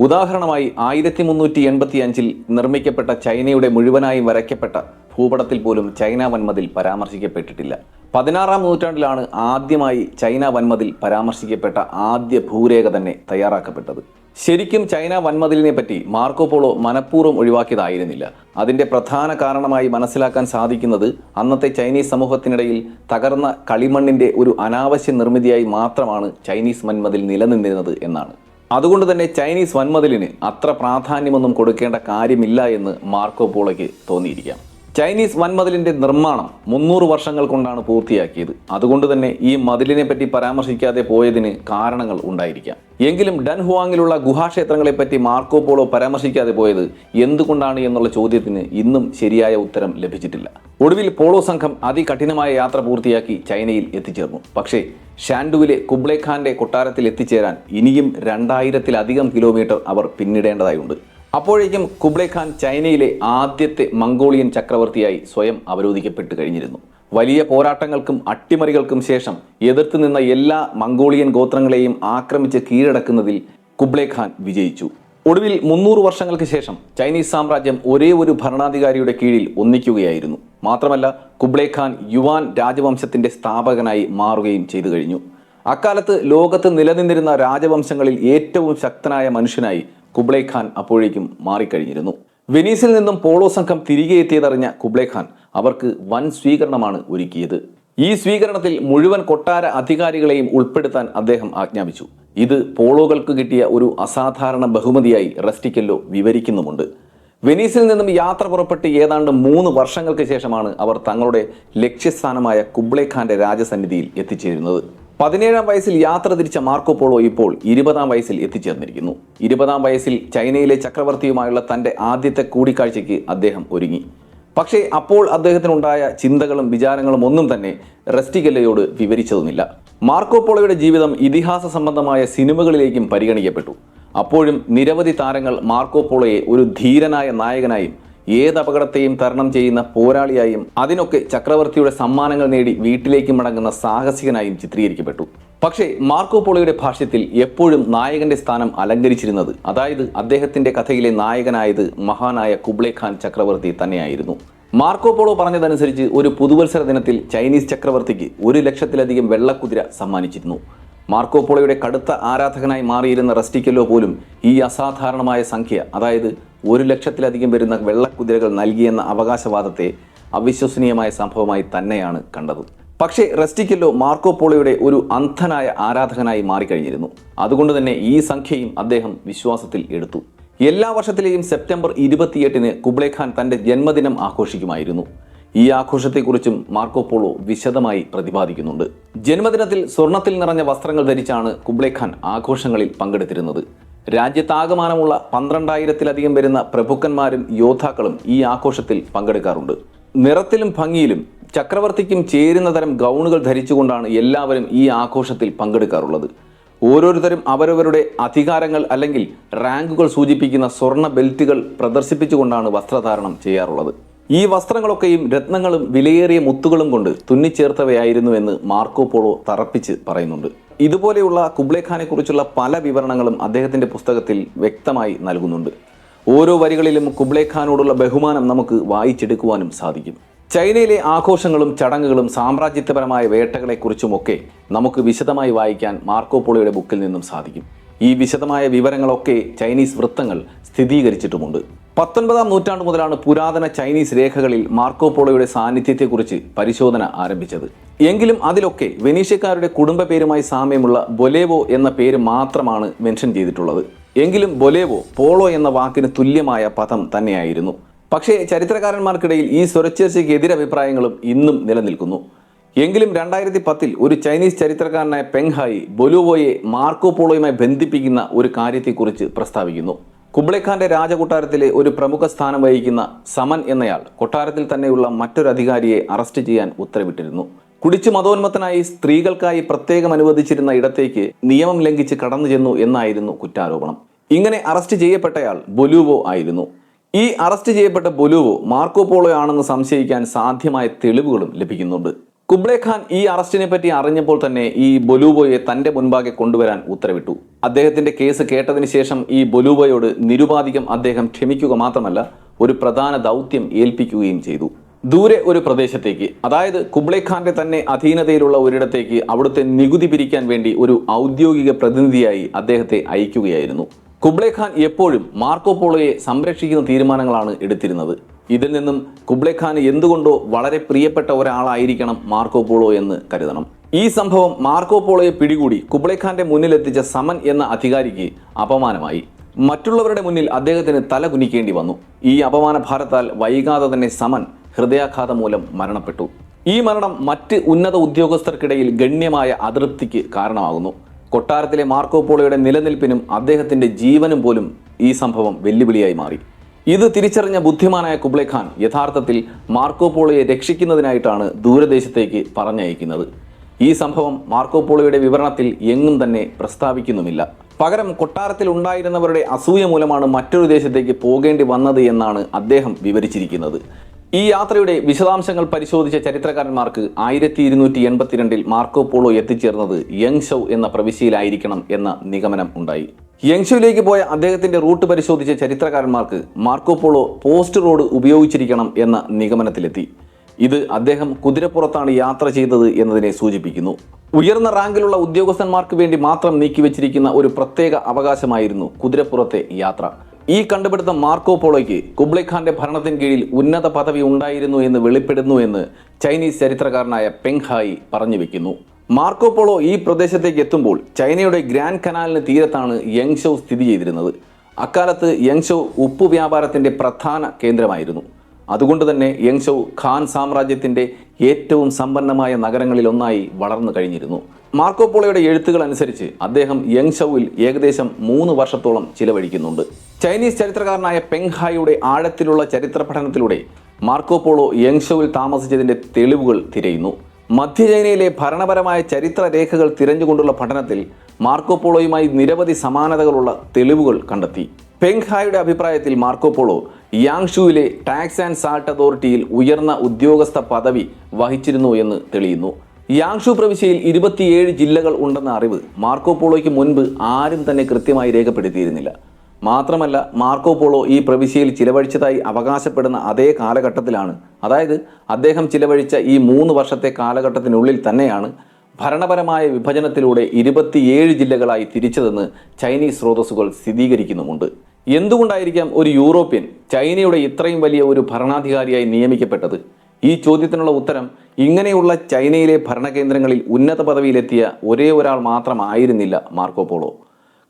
ഉദാഹരണമായി 1385 നിർമ്മിക്കപ്പെട്ട ചൈനയുടെ മുഴുവനായും വരയ്ക്കപ്പെട്ട ഭൂപടത്തിൽ പോലും ചൈന വൻമതിൽ പരാമർശിക്കപ്പെട്ടിട്ടില്ല. 16-ാം നൂറ്റാണ്ടിലാണ് ആദ്യമായി ചൈന വൻമതിൽ പരാമർശിക്കപ്പെട്ട ആദ്യ ഭൂരേഖ തന്നെ തയ്യാറാക്കപ്പെട്ടത്. ശരിക്കും ചൈന വൻമതിലിനെ പറ്റി മാർക്കോപോളോ മനഃപൂർവ്വം ഒഴിവാക്കിയതായിരുന്നില്ല. അതിൻ്റെ പ്രധാന കാരണമായി മനസ്സിലാക്കാൻ സാധിക്കുന്നത് അന്നത്തെ ചൈനീസ് സമൂഹത്തിനിടയിൽ തകർന്ന കളിമണ്ണിൻ്റെ ഒരു അനാവശ്യ നിർമ്മിതിയായി മാത്രമാണ് ചൈനീസ് വൻമതിൽ നിലനിന്നിരുന്നത് എന്നാണ്. അതുകൊണ്ട് തന്നെ ചൈനീസ് വൻമതിലിന് അത്ര പ്രാധാന്യമൊന്നും കൊടുക്കേണ്ട കാര്യമില്ല എന്ന് മാർക്കോപോളോയ്ക്ക് തോന്നിയിരിക്കാം. ചൈനീസ് വൻമതിലിൻ്റെ നിർമ്മാണം 300 വർഷങ്ങൾ കൊണ്ടാണ് പൂർത്തിയാക്കിയത്. അതുകൊണ്ട് തന്നെ ഈ മതിലിനെ പറ്റി പരാമർശിക്കാതെ പോയതിന് കാരണങ്ങൾ ഉണ്ടായിരിക്കാം. എങ്കിലും ഡൻഹുവാങ്ങിലുള്ള ഗുഹാക്ഷേത്രങ്ങളെപ്പറ്റി മാർക്കോപോളോ പരാമർശിക്കാതെ പോയത് എന്തുകൊണ്ടാണ് എന്നുള്ള ചോദ്യത്തിന് ഇന്നും ശരിയായ ഉത്തരം ലഭിച്ചിട്ടില്ല. ഒടുവിൽ പോളോ സംഘം അതികഠിനമായ യാത്ര പൂർത്തിയാക്കി ചൈനയിൽ എത്തിച്ചേർന്നു. പക്ഷേ ഷാൻഡുവിലെ കുബ്ലൈ ഖാന്റെ കൊട്ടാരത്തിൽ എത്തിച്ചേരാൻ ഇനിയും 2000-ത്തിലധികം കിലോമീറ്റർ അവർ പിന്നിടേണ്ടതായുണ്ട്. അപ്പോഴേക്കും കുബ്ലൈ ഖാൻ ചൈനയിലെ ആദ്യത്തെ മംഗോളിയൻ ചക്രവർത്തിയായി സ്വയം അവരോധിക്കപ്പെട്ട് കഴിഞ്ഞിരുന്നു. വലിയ പോരാട്ടങ്ങൾക്കും അട്ടിമറികൾക്കും ശേഷം എതിർത്ത് നിന്ന എല്ലാ മംഗോളിയൻ ഗോത്രങ്ങളെയും ആക്രമിച്ച് കീഴടക്കുന്നതിൽ കുബ്ലൈ ഖാൻ വിജയിച്ചു. ഒടുവിൽ 300 വർഷങ്ങൾക്ക് ശേഷം ചൈനീസ് സാമ്രാജ്യം ഒരേ ഒരു ഭരണാധികാരിയുടെ കീഴിൽ ഒന്നിക്കുകയായിരുന്നു. മാത്രമല്ല കുബ്ലൈ ഖാൻ യുവാൻ രാജവംശത്തിൻ്റെ സ്ഥാപകനായി മാറുകയും ചെയ്തു കഴിഞ്ഞു. അക്കാലത്ത് ലോകത്ത് നിലനിന്നിരുന്ന രാജവംശങ്ങളിൽ ഏറ്റവും ശക്തനായ മനുഷ്യനായി കുബ്ലൈ ഖാൻ അപ്പോഴേക്കും മാറിക്കഴിഞ്ഞിരുന്നു. വെനീസിൽ നിന്നും പോളോ സംഘം തിരികെ എത്തിയതറിഞ്ഞ കുബ്ലൈ ഖാൻ അവർക്ക് വൻ സ്വീകരണമാണ് ഒരുക്കിയത്. ഈ സ്വീകരണത്തിൽ മുഴുവൻ കൊട്ടാര അധികാരികളെയും ഉൾപ്പെടുത്താൻ അദ്ദേഹം ആജ്ഞാപിച്ചു. ഇത് പോളോകൾക്ക് കിട്ടിയ ഒരു അസാധാരണ ബഹുമതിയായി റെസ്റ്റിക്കെല്ലോ വിവരിക്കുന്നുമുണ്ട്. വെനീസിൽ നിന്നും യാത്ര പുറപ്പെട്ട് ഏതാണ്ട് 3 വർഷങ്ങൾക്ക് ശേഷമാണ് അവർ തങ്ങളുടെ ലക്ഷ്യസ്ഥാനമായ കുബ്ലൈ ഖാന്റെ രാജസന്നിധിയിൽ എത്തിച്ചേരുന്നത്. 17-ാം വയസ്സിൽ യാത്ര തിരിച്ച മാർക്കോ പോളോ ഇപ്പോൾ 20-ാം വയസ്സിൽ എത്തിച്ചേർന്നിരിക്കുന്നു. 20-ാം വയസ്സിൽ ചൈനയിലെ ചക്രവർത്തിയുമായുള്ള തൻ്റെ ആദ്യത്തെ കൂടിക്കാഴ്ചയ്ക്ക് അദ്ദേഹം ഒരുങ്ങി. പക്ഷേ അപ്പോൾ അദ്ദേഹത്തിനുണ്ടായ ചിന്തകളും വിചാരങ്ങളും ഒന്നും തന്നെ റെസ്റ്റിക്കെല്ലോയോട് വിവരിച്ചതുമില്ല. മാർക്കോ പോളോയുടെ ജീവിതം ഇതിഹാസ സംബന്ധമായ സിനിമകളിലേക്കും പരിഗണിക്കപ്പെട്ടു. അപ്പോഴും നിരവധി താരങ്ങൾ മാർക്കോ പോളോയെ ഒരു ധീരനായ നായകനായും ഏതപകടത്തെയും തരണം ചെയ്യുന്ന പോരാളിയായും അതിനൊക്കെ ചക്രവർത്തിയുടെ സമ്മാനങ്ങൾ നേടി വീട്ടിലേക്ക് മടങ്ങുന്ന സാഹസികനായും ചിത്രീകരിക്കപ്പെട്ടു. പക്ഷേ മാർക്കോ പോളോയുടെ ഭാഷ്യത്തിൽ എപ്പോഴും നായകന്റെ സ്ഥാനം അലങ്കരിച്ചിരുന്നത്, അതായത് അദ്ദേഹത്തിന്റെ കഥയിലെ നായകനായത് മഹാനായ കുബ്ലൈ ഖാൻ ചക്രവർത്തി തന്നെയായിരുന്നു. മാർക്കോ പോളോ പറഞ്ഞതനുസരിച്ച് ഒരു പുതുവത്സര ദിനത്തിൽ ചൈനീസ് ചക്രവർത്തിക്ക് 1 ലക്ഷത്തിലധികം വെള്ളക്കുതിര സമ്മാനിച്ചിരുന്നു. മാർക്കോ പോളോയുടെ കടുത്ത ആരാധകനായി മാറിയിരുന്ന റെസ്റ്റിക്കെല്ലോ പോലും ഈ അസാധാരണമായ സംഖ്യ, അതായത് 1 ലക്ഷത്തിലധികം വരുന്ന വെള്ളക്കുതിരകൾ നൽകിയെന്ന അവകാശവാദത്തെ അവിശ്വസനീയമായ സംഭവമായി തന്നെയാണ് കണ്ടത്. പക്ഷേ റെസ്റ്റിക്കെല്ലോ മാർക്കോ പോളോയുടെ ഒരു അന്ധനായ ആരാധകനായി മാറിക്കഴിഞ്ഞിരുന്നു. അതുകൊണ്ട് തന്നെ ഈ സംഖ്യയും അദ്ദേഹം വിശ്വാസത്തിൽ എടുത്തു. എല്ലാ വർഷത്തിലെയും സെപ്റ്റംബർ 28-ന് കുബ്ലൈ ഖാൻ തൻ്റെ ജന്മദിനം ആഘോഷിക്കുമായിരുന്നു. ഈ ആഘോഷത്തെക്കുറിച്ചും മാർക്കോ പോളോ വിശദമായി പ്രതിപാദിക്കുന്നുണ്ട്. ജന്മദിനത്തിൽ സ്വർണത്തിൽ നിറഞ്ഞ വസ്ത്രങ്ങൾ ധരിച്ചാണ് കുബ്ലൈ ഖാൻ ആഘോഷങ്ങളിൽ പങ്കെടുത്തിരുന്നത്. രാജ്യത്താകമാനമുള്ള 12,000-ലധികം വരുന്ന പ്രഭുക്കന്മാരും യോദ്ധാക്കളും ഈ ആഘോഷത്തിൽ പങ്കെടുക്കാറുണ്ട്. നിറത്തിലും ഭംഗിയിലും ചക്രവർത്തിക്കും ചേരുന്ന തരം ഗൗണുകൾ ധരിച്ചുകൊണ്ടാണ് എല്ലാവരും ഈ ആഘോഷത്തിൽ പങ്കെടുക്കാറുള്ളത്. ഓരോരുത്തരും അവരവരുടെ അധികാരങ്ങൾ അല്ലെങ്കിൽ റാങ്കുകൾ സൂചിപ്പിക്കുന്ന സ്വർണ്ണ ബെൽറ്റുകൾ പ്രദർശിപ്പിച്ചുകൊണ്ടാണ് വസ്ത്രധാരണം ചെയ്യാറുള്ളത്. ഈ വസ്ത്രങ്ങളൊക്കെയും രത്നങ്ങളും വിലയേറിയ മുത്തുകളും കൊണ്ട് തുന്നിച്ചേർത്തവയായിരുന്നുവെന്ന് മാർക്കോ പോളോ തറപ്പിച്ച് പറയുന്നുണ്ട്. ഇതുപോലെയുള്ള കുബ്ലൈ ഖാനെ കുറിച്ചുള്ള പല വിവരണങ്ങളും അദ്ദേഹത്തിൻ്റെ പുസ്തകത്തിൽ വ്യക്തമായി നൽകുന്നുണ്ട്. ഓരോ വരികളിലും കുബ്ലൈ ഖാനോടുള്ള ബഹുമാനം നമുക്ക് വായിച്ചെടുക്കുവാനും സാധിക്കും. ചൈനയിലെ ആഘോഷങ്ങളും ചടങ്ങുകളും സാമ്രാജ്യത്വപരമായ വേട്ടകളെക്കുറിച്ചുമൊക്കെ നമുക്ക് വിശദമായി വായിക്കാൻ മാർക്കോ പോളോയുടെ ബുക്കിൽ നിന്നും സാധിക്കും. ഈ വിശദമായ വിവരങ്ങളൊക്കെ ചൈനീസ് വൃത്തങ്ങൾ സ്ഥിരീകരിച്ചിട്ടുമുണ്ട്. 19-ാം നൂറ്റാണ്ട് മുതലാണ് പുരാതന ചൈനീസ് രേഖകളിൽ മാർക്കോ പോളോയുടെ സാന്നിധ്യത്തെക്കുറിച്ച് പരിശോധന ആരംഭിച്ചത്. എങ്കിലും അതിലൊക്കെ വെനീഷ്യക്കാരുടെ കുടുംബ പേരുമായി സാമ്യമുള്ള ബൊലേവോ എന്ന പേര് മാത്രമാണ് മെൻഷൻ ചെയ്തിട്ടുള്ളത്. എങ്കിലും ബൊലേവോ പോളോ എന്ന വാക്കിന് തുല്യമായ പദം തന്നെയായിരുന്നു. പക്ഷേ ചരിത്രകാരന്മാർക്കിടയിൽ ഈ സ്വരച്ചേർച്ചയ്ക്ക് എതിരഭിപ്രായങ്ങളും ഇന്നും നിലനിൽക്കുന്നു. എങ്കിലും 2010-ൽ ഒരു ചൈനീസ് ചരിത്രകാരനായ പെങ് ഹായി ബൊലുവോയെ മാർക്കോ പോളോയുമായി ബന്ധിപ്പിക്കുന്ന ഒരു കാര്യത്തെക്കുറിച്ച് പ്രസ്താവിക്കുന്നു. കുബ്ലൈ ഖാന്റെ രാജകൊട്ടാരത്തിലെ ഒരു പ്രമുഖ സ്ഥാനം വഹിക്കുന്ന സമൻ എന്നയാൾ കൊട്ടാരത്തിൽ തന്നെയുള്ള മറ്റൊരു അധികാരിയെ അറസ്റ്റ് ചെയ്യാൻ ഉത്തരവിട്ടിരുന്നു. കുടിച്ചു മതോന്മത്തനായി സ്ത്രീകൾക്കായി പ്രത്യേകം അനുവദിച്ചിരുന്ന ഇടത്തേക്ക് നിയമം ലംഘിച്ച് കടന്നു ചെന്നു എന്നായിരുന്നു കുറ്റാരോപണം. ഇങ്ങനെ അറസ്റ്റ് ചെയ്യപ്പെട്ടയാൾ ബൊലുവോ ആയിരുന്നു. ഈ അറസ്റ്റ് ചെയ്യപ്പെട്ട ബൊലുവോ മാർക്കോ പോളോ ആണെന്ന് സംശയിക്കാൻ സാധ്യമായ തെളിവുകളും ലഭിക്കുന്നുണ്ട്. കുബ്ലൈ ഖാൻ ഈ അറസ്റ്റിനെ പറ്റി അറിഞ്ഞപ്പോൾ തന്നെ ഈ ബൊലുവോയെ തൻ്റെ മുൻപാകെ കൊണ്ടുവരാൻ ഉത്തരവിട്ടു. അദ്ദേഹത്തിൻ്റെ കേസ് കേട്ടതിന് ശേഷം ഈ ബൊലുവോയോട് നിരുപാധികം അദ്ദേഹം ക്ഷമിക്കുക മാത്രമല്ല ഒരു പ്രധാന ദൗത്യം ഏൽപ്പിക്കുകയും ചെയ്തു. ദൂരെ ഒരു പ്രദേശത്തേക്ക്, അതായത് കുബ്ലൈ ഖാന്റെ തന്നെ അധീനതയിലുള്ള ഒരിടത്തേക്ക് അവിടുത്തെ നികുതി പിരിക്കാൻ വേണ്ടി ഒരു ഔദ്യോഗിക പ്രതിനിധിയായി അദ്ദേഹത്തെ അയക്കുകയായിരുന്നു. കുബ്ലൈ ഖാൻ എപ്പോഴും മാർക്കോ പോളോയെ സംരക്ഷിക്കുന്ന തീരുമാനങ്ങളാണ് എടുത്തിരുന്നത്. ഇതിൽ നിന്നും കുബ്ലൈ ഖാന് എന്തുകൊണ്ടോ വളരെ പ്രിയപ്പെട്ട ഒരാളായിരിക്കണം മാർക്കോ പോളോ എന്ന് കരുതണം. ഈ സംഭവം മാർക്കോ പോളോയെ പിടികൂടി കുബ്ലൈ ഖാന്റെ മുന്നിലെത്തിച്ച സമൻ എന്ന അധികാരിക്ക് അപമാനമായി. മറ്റുള്ളവരുടെ മുന്നിൽ അദ്ദേഹത്തിന് തല കുനിക്കേണ്ടി വന്നു. ഈ അപമാന ഭാരത്താൽ വൈകാതെ തന്നെ സമൻ ഹൃദയാഘാതം മൂലം മരണപ്പെട്ടു. ഈ മരണം മറ്റ് ഉന്നത ഉദ്യോഗസ്ഥർക്കിടയിൽ ഗണ്യമായ അതൃപ്തിക്ക് കാരണമാകുന്നു. കൊട്ടാരത്തിലെ മാർക്കോ പോളോയുടെ നിലനിൽപ്പിനും അദ്ദേഹത്തിൻ്റെ ജീവനും പോലും ഈ സംഭവം വെല്ലുവിളിയായി മാറി. ഇത് തിരിച്ചറിഞ്ഞ ബുദ്ധിമാനായ കുബ്ലൈ ഖാൻ യഥാർത്ഥത്തിൽ മാർക്കോ പോളോയെ രക്ഷിക്കുന്നതിനായിട്ടാണ് ദൂരദേശത്തേക്ക് പറഞ്ഞയക്കുന്നത്. ഈ സംഭവം മാർക്കോ പോളോയുടെ വിവരണത്തിൽ എങ്ങും തന്നെ പ്രസ്താവിക്കുന്നുമില്ല. പകരം കൊട്ടാരത്തിൽ ഉണ്ടായിരുന്നവരുടെ അസൂയ മൂലമാണ് മറ്റൊരു ദേശത്തേക്ക് പോകേണ്ടി വന്നത് എന്നാണ് അദ്ദേഹം വിവരിച്ചിരിക്കുന്നത്. ഈ യാത്രയുടെ വിശദാംശങ്ങൾ പരിശോധിച്ച ചരിത്രകാരന്മാർക്ക് 1282-ൽ മാർക്കോ പോളോ എത്തിച്ചേർന്നത് യങ്ഷൗ എന്ന പ്രവിശ്യയിലായിരിക്കണം എന്ന നിഗമനം ഉണ്ടായി. യങ്ഷൗവിലേക്ക് പോയ അദ്ദേഹത്തിന്റെ റൂട്ട് പരിശോധിച്ച ചരിത്രകാരന്മാർക്ക് മാർക്കോ പോളോ പോസ്റ്റ് റോഡ് ഉപയോഗിച്ചിരിക്കണം എന്ന നിഗമനത്തിലെത്തി. ഇത് അദ്ദേഹം കുതിരപ്പുറത്താണ് യാത്ര ചെയ്തത് എന്നതിനെ സൂചിപ്പിക്കുന്നു. ഉയർന്ന റാങ്കിലുള്ള ഉദ്യോഗസ്ഥന്മാർക്ക് വേണ്ടി മാത്രം നീക്കിവെച്ചിരിക്കുന്ന ഒരു പ്രത്യേക അവകാശമായിരുന്നു കുതിരപ്പുറത്തെ യാത്ര. ഈ കണ്ടുപിടുത്തം മാർക്കോ പോളോയ്ക്ക് കുബ്ലൈ ഖാന്റെ ഭരണത്തിന് കീഴിൽ ഉന്നത പദവി ഉണ്ടായിരുന്നു എന്ന് വെളിപ്പെടുന്നു എന്ന് ചൈനീസ് ചരിത്രകാരനായ പെങ് ഹായി പറഞ്ഞു വെക്കുന്നു. മാർക്കോ പോളോ ഈ പ്രദേശത്തേക്ക് എത്തുമ്പോൾ ചൈനയുടെ ഗ്രാൻഡ് കനാലിന് തീരത്താണ് യങ്ഷോ സ്ഥിതി ചെയ്തിരുന്നത്. അക്കാലത്ത് യങ്ഷോ ഉപ്പു വ്യാപാരത്തിന്റെ പ്രധാന കേന്ദ്രമായിരുന്നു. അതുകൊണ്ട് തന്നെ യങ്ഷോ ഖാൻ സാമ്രാജ്യത്തിന്റെ ഏറ്റവും സമ്പന്നമായ നഗരങ്ങളിൽ ഒന്നായി വളർന്നു കഴിഞ്ഞിരുന്നു. മാർക്കോ പോളോയുടെ എഴുത്തുകൾ അനുസരിച്ച് അദ്ദേഹം യങ്ഷോവിൽ ഏകദേശം 3 വർഷത്തോളം ചിലവഴിക്കുന്നുണ്ട്. ചൈനീസ് ചരിത്രകാരനായ പെങ് ഹായിയുടെ ആഴത്തിലുള്ള ചരിത്ര പഠനത്തിലൂടെ മാർക്കോ പോളോ യങ്ഷോവിൽ താമസിച്ചതിന്റെ തെളിവുകൾ തിരയുന്നു. മധ്യ ചൈനയിലെ ഭരണപരമായ ചരിത്ര രേഖകൾ തിരഞ്ഞുകൊണ്ടുള്ള പഠനത്തിൽ മാർക്കോ പോളോയുമായി നിരവധി സമാനതകളുള്ള തെളിവുകൾ കണ്ടെത്തി. പെങ് ഹായുടെ അഭിപ്രായത്തിൽ മാർക്കോ പോളോ യാങ്ഷുവിലെ ടാക്സ് ആൻഡ് സാൾട്ട് അതോറിറ്റിയിൽ ഉയർന്ന ഉദ്യോഗസ്ഥ പദവി വഹിച്ചിരുന്നു എന്ന് തെളിയുന്നു. യാങ്ഷു പ്രവിശ്യയിൽ 27 ജില്ലകൾ ഉണ്ടെന്ന അറിവ് മാർക്കോ പോളോയ്ക്ക് മുൻപ് ആരും തന്നെ കൃത്യമായി രേഖപ്പെടുത്തിയിരുന്നില്ല. മാത്രമല്ല, മാർക്കോ പോളോ ഈ പ്രവിശ്യയിൽ ചിലവഴിച്ചതായി അവകാശപ്പെടുന്ന അതേ കാലഘട്ടത്തിലാണ്, അതായത് അദ്ദേഹം ചിലവഴിച്ച ഈ 3 വർഷത്തെ കാലഘട്ടത്തിനുള്ളിൽ തന്നെയാണ് ഭരണപരമായ വിഭജനത്തിലൂടെ 27 ജില്ലകളായി തിരിച്ചതെന്ന് ചൈനീസ് സ്രോതസ്സുകൾ സ്ഥിരീകരിക്കുന്നുമുണ്ട്. എന്തുകൊണ്ടായിരിക്കാം ഒരു യൂറോപ്യൻ ചൈനയുടെ ഇത്രയും വലിയ ഒരു ഭരണാധികാരിയായി നിയമിക്കപ്പെട്ടത്? ഈ ചോദ്യത്തിനുള്ള ഉത്തരം ഇങ്ങനെയുള്ള ചൈനയിലെ ഭരണകേന്ദ്രങ്ങളിൽ ഉന്നത പദവിയിലെത്തിയ ഒരേ ഒരാൾ മാത്രമായിരുന്നില്ല മാർക്കോ പോളോ.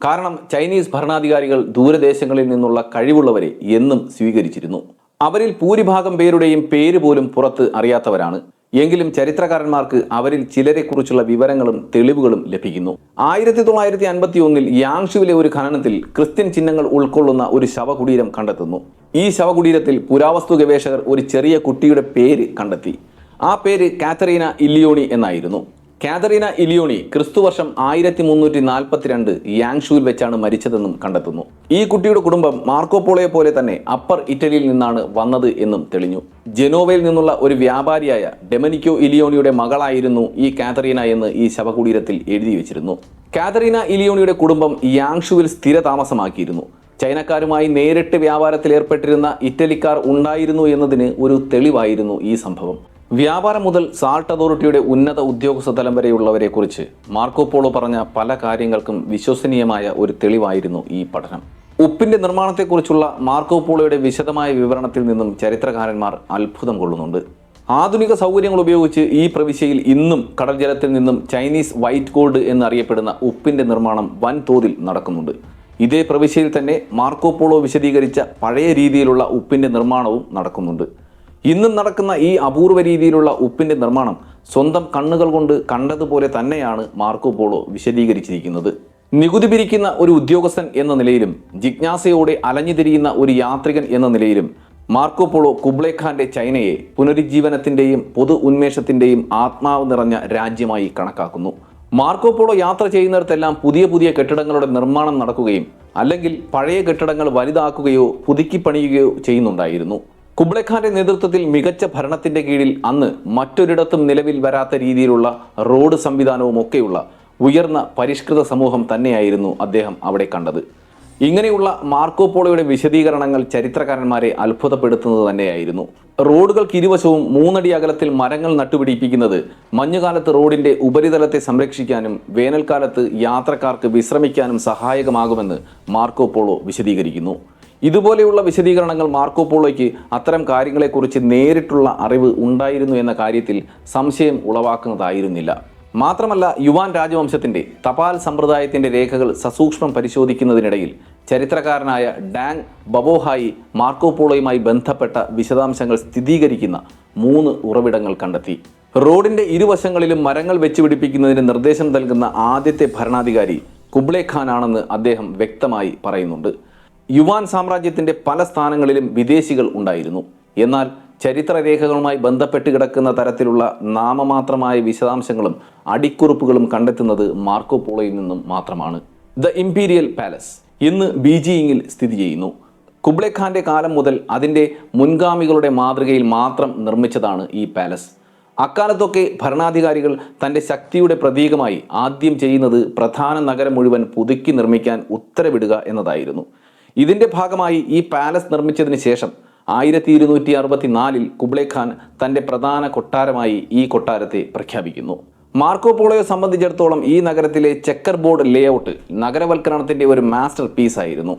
കാരണം ചൈനീസ് ഭരണാധികാരികൾ ദൂരദേശങ്ങളിൽ നിന്നുള്ള കഴിവുള്ളവരെ എന്നും സ്വീകരിച്ചിരുന്നു. അവരിൽ ഭൂരിഭാഗം പേരുടെയും പേര് പോലും പുറത്ത് അറിയാത്തവരാണ്. എങ്കിലും ചരിത്രകാരന്മാർക്ക് അവരിൽ ചിലരെക്കുറിച്ചുള്ള വിവരങ്ങളും തെളിവുകളും ലഭിക്കുന്നു. 1951 യാങ്ഷുവിലെ ഒരു ഖനനത്തിൽ ക്രിസ്ത്യൻ ചിഹ്നങ്ങൾ ഉൾക്കൊള്ളുന്ന ഒരു ശവകുടീരം കണ്ടെത്തുന്നു. ഈ ശവകുടീരത്തിൽ പുരാവസ്തു ഗവേഷകർ ഒരു ചെറിയ കുട്ടിയുടെ പേര് കണ്ടെത്തി. ആ പേര് കാതറീന ഇല്ലിയോണി എന്നായിരുന്നു. കാതറീന ഇലിയോണി ക്രിസ്തുവർഷം 1342 യാങ്ഷുവിൽ വെച്ചാണ് മരിച്ചതെന്നും കണ്ടെത്തുന്നു. ഈ കുട്ടിയുടെ കുടുംബം മാർക്കോ പോളോയെ പോലെ തന്നെ അപ്പർ ഇറ്റലിയിൽ നിന്നാണ് വന്നത് എന്നും തെളിഞ്ഞു. ജനോവയിൽ നിന്നുള്ള ഒരു വ്യാപാരിയായ ഡൊമിനിക്കോ ഇലിയോണിയുടെ മകളായിരുന്നു ഈ കാതറീന എന്ന് ഈ ശവകുടീരത്തിൽ എഴുതി വെച്ചിരുന്നു. കാതറീന ഇലിയോണിയുടെ കുടുംബം യാങ്ഷുവിൽ സ്ഥിര താമസമാക്കിയിരുന്നു. ചൈനക്കാരുമായി നേരിട്ട് വ്യാപാരത്തിൽ ഏർപ്പെട്ടിരുന്ന ഇറ്റലിക്കാർ ഉണ്ടായിരുന്നു എന്നതിന് ഒരു തെളിവായിരുന്നു ഈ സംഭവം. വ്യാപാരം മുതൽ സാൾട്ട് അതോറിറ്റിയുടെ ഉന്നത ഉദ്യോഗസ്ഥ തലം വരെയുള്ളവരെക്കുറിച്ച് മാർക്കോ പോളോ പറഞ്ഞ പല കാര്യങ്ങൾക്കും വിശ്വസനീയമായ ഒരു തെളിവായിരുന്നു ഈ പഠനം. ഉപ്പിന്റെ നിർമ്മാണത്തെക്കുറിച്ചുള്ള മാർക്കോ പോളോയുടെ വിശദമായ വിവരണത്തിൽ നിന്നും ചരിത്രകാരന്മാർ അത്ഭുതം കൊള്ളുന്നുണ്ട്. ആധുനിക സൗകര്യങ്ങൾ ഉപയോഗിച്ച് ഈ പ്രവിശ്യയിൽ ഇന്നും കടൽ ജലത്തിൽ നിന്നും ചൈനീസ് വൈറ്റ് ഗോൾഡ് എന്നറിയപ്പെടുന്ന ഉപ്പിന്റെ നിർമ്മാണം വൻതോതിൽ നടക്കുന്നുണ്ട്. ഇതേ പ്രവിശ്യയിൽ തന്നെ മാർക്കോ പോളോ വിശദീകരിച്ച പഴയ രീതിയിലുള്ള ഉപ്പിന്റെ നിർമ്മാണവും നടക്കുന്നുണ്ട്. ഇന്നും നടക്കുന്ന ഈ അപൂർവ രീതിയിലുള്ള ഉപ്പിന്റെ നിർമ്മാണം സ്വന്തം കണ്ണുകൾ കൊണ്ട് കണ്ടതുപോലെ തന്നെയാണ് മാർക്കോ പോളോ വിശദീകരിച്ചിരിക്കുന്നത്. നികുതി പിരിക്കുന്ന ഒരു ഉദ്യോഗസ്ഥൻ എന്ന നിലയിലും ജിജ്ഞാസയോടെ അലഞ്ഞുതിരിയുന്ന ഒരു യാത്രികൻ എന്ന നിലയിലും മാർക്കോ പോളോ കുബ്ലൈ ഖാന്റെ ചൈനയെ പുനരുജ്ജീവനത്തിന്റെയും പൊതു ഉന്മേഷത്തിന്റെയും ആത്മാവ് നിറഞ്ഞ രാജ്യമായി കണക്കാക്കുന്നു. മാർക്കോ പോളോ യാത്ര ചെയ്യുന്നിടത്തെല്ലാം പുതിയ പുതിയ കെട്ടിടങ്ങളുടെ നിർമ്മാണം നടക്കുകയും അല്ലെങ്കിൽ പഴയ കെട്ടിടങ്ങൾ വലുതാക്കുകയോ പുതുക്കിപ്പണിയുകയോ ചെയ്യുന്നുണ്ടായിരുന്നു. കുബ്ലൈ ഖാന്റെ നേതൃത്വത്തിൽ മികച്ച ഭരണത്തിന്റെ കീഴിൽ അന്ന് മറ്റൊരിടത്തും നിലവിൽ വരാത്ത രീതിയിലുള്ള റോഡ് സംവിധാനവും ഒക്കെയുള്ള ഉയർന്ന പരിഷ്കൃത സമൂഹം തന്നെയായിരുന്നു അദ്ദേഹം അവിടെ കണ്ടത്. ഇങ്ങനെയുള്ള മാർക്കോ പോളോയുടെ വിശദീകരണങ്ങൾ ചരിത്രകാരന്മാരെ അത്ഭുതപ്പെടുത്തുന്നത് തന്നെയായിരുന്നു. റോഡുകൾക്ക് ഇരുവശവും 3 അടി അകലത്തിൽ മരങ്ങൾ നട്ടുപിടിപ്പിക്കുന്നത് മഞ്ഞുകാലത്ത് റോഡിന്റെ ഉപരിതലത്തെ സംരക്ഷിക്കാനും വേനൽക്കാലത്ത് യാത്രക്കാർക്ക് വിശ്രമിക്കാനും സഹായകമാകുമെന്ന് മാർക്കോ പോളോ വിശദീകരിക്കുന്നു. ഇതുപോലെയുള്ള വിശദീകരണങ്ങൾ മാർക്കോ പോളോയ്ക്ക് അത്തരം കാര്യങ്ങളെക്കുറിച്ച് നേരിട്ടുള്ള അറിവ് ഉണ്ടായിരുന്നു എന്ന കാര്യത്തിൽ സംശയം ഉളവാക്കുന്നതായിരുന്നില്ല. മാത്രമല്ല, യുവാൻ രാജവംശത്തിന്റെ തപാൽ സമ്പ്രദായത്തിന്റെ രേഖകൾ സസൂക്ഷ്മം പരിശോധിക്കുന്നതിനിടയിൽ ചരിത്രകാരനായ ഡാങ് ബബോഹായി മാർക്കോ പോളോയുമായി ബന്ധപ്പെട്ട വിശദാംശങ്ങൾ സ്ഥിരീകരിക്കുന്ന 3 ഉറവിടങ്ങൾ കണ്ടെത്തി. റോഡിന്റെ ഇരുവശങ്ങളിലും മരങ്ങൾ വെച്ചുപിടിപ്പിക്കുന്നതിന് നിർദ്ദേശം നൽകുന്ന ആദ്യത്തെ ഭരണാധികാരി കുബ്ലൈ ഖാൻ ആണെന്ന് അദ്ദേഹം വ്യക്തമായി പറയുന്നുണ്ട്. യുവാൻ സാമ്രാജ്യത്തിന്റെ പല സ്ഥാനങ്ങളിലും വിദേശികൾ ഉണ്ടായിരുന്നു. എന്നാൽ ചരിത്രരേഖകളുമായി ബന്ധപ്പെട്ട് കിടക്കുന്ന തരത്തിലുള്ള നാമമാത്രമായ വിശദാംശങ്ങളും അടിക്കുറിപ്പുകളും കണ്ടെത്തുന്നത് മാർക്കോ പോളോയിൽ നിന്നും മാത്രമാണ്. ദ ഇംപീരിയൽ പാലസ് ഇന്ന് ബീജിയിങ്ങിൽ സ്ഥിതി ചെയ്യുന്നു. കുബ്ലൈ ഖാന്റെ കാലം മുതൽ അതിൻ്റെ മുൻഗാമികളുടെ മാതൃകയിൽ മാത്രം നിർമ്മിച്ചതാണ് ഈ പാലസ്. അക്കാലത്തൊക്കെ ഭരണാധികാരികൾ തൻ്റെ ശക്തിയുടെ പ്രതീകമായി ആദ്യം ചെയ്യുന്നത് പ്രധാന നഗരം മുഴുവൻ പുതുക്കി നിർമ്മിക്കാൻ ഉത്തരവിടുക എന്നതായിരുന്നു. ഇതിൻ്റെ ഭാഗമായി ഈ പാലസ് നിർമ്മിച്ചതിന് ശേഷം 1264 കുബ്ലൈ ഖാൻ തൻ്റെ പ്രധാന കൊട്ടാരമായി ഈ കൊട്ടാരത്തെ പ്രഖ്യാപിക്കുന്നു. മാർക്കോ പോളോയെ സംബന്ധിച്ചിടത്തോളം ഈ നഗരത്തിലെ ചെക്കർ ബോർഡ് ലേഔട്ട് നഗരവൽക്കരണത്തിൻ്റെ ഒരു മാസ്റ്റർ പീസായിരുന്നു.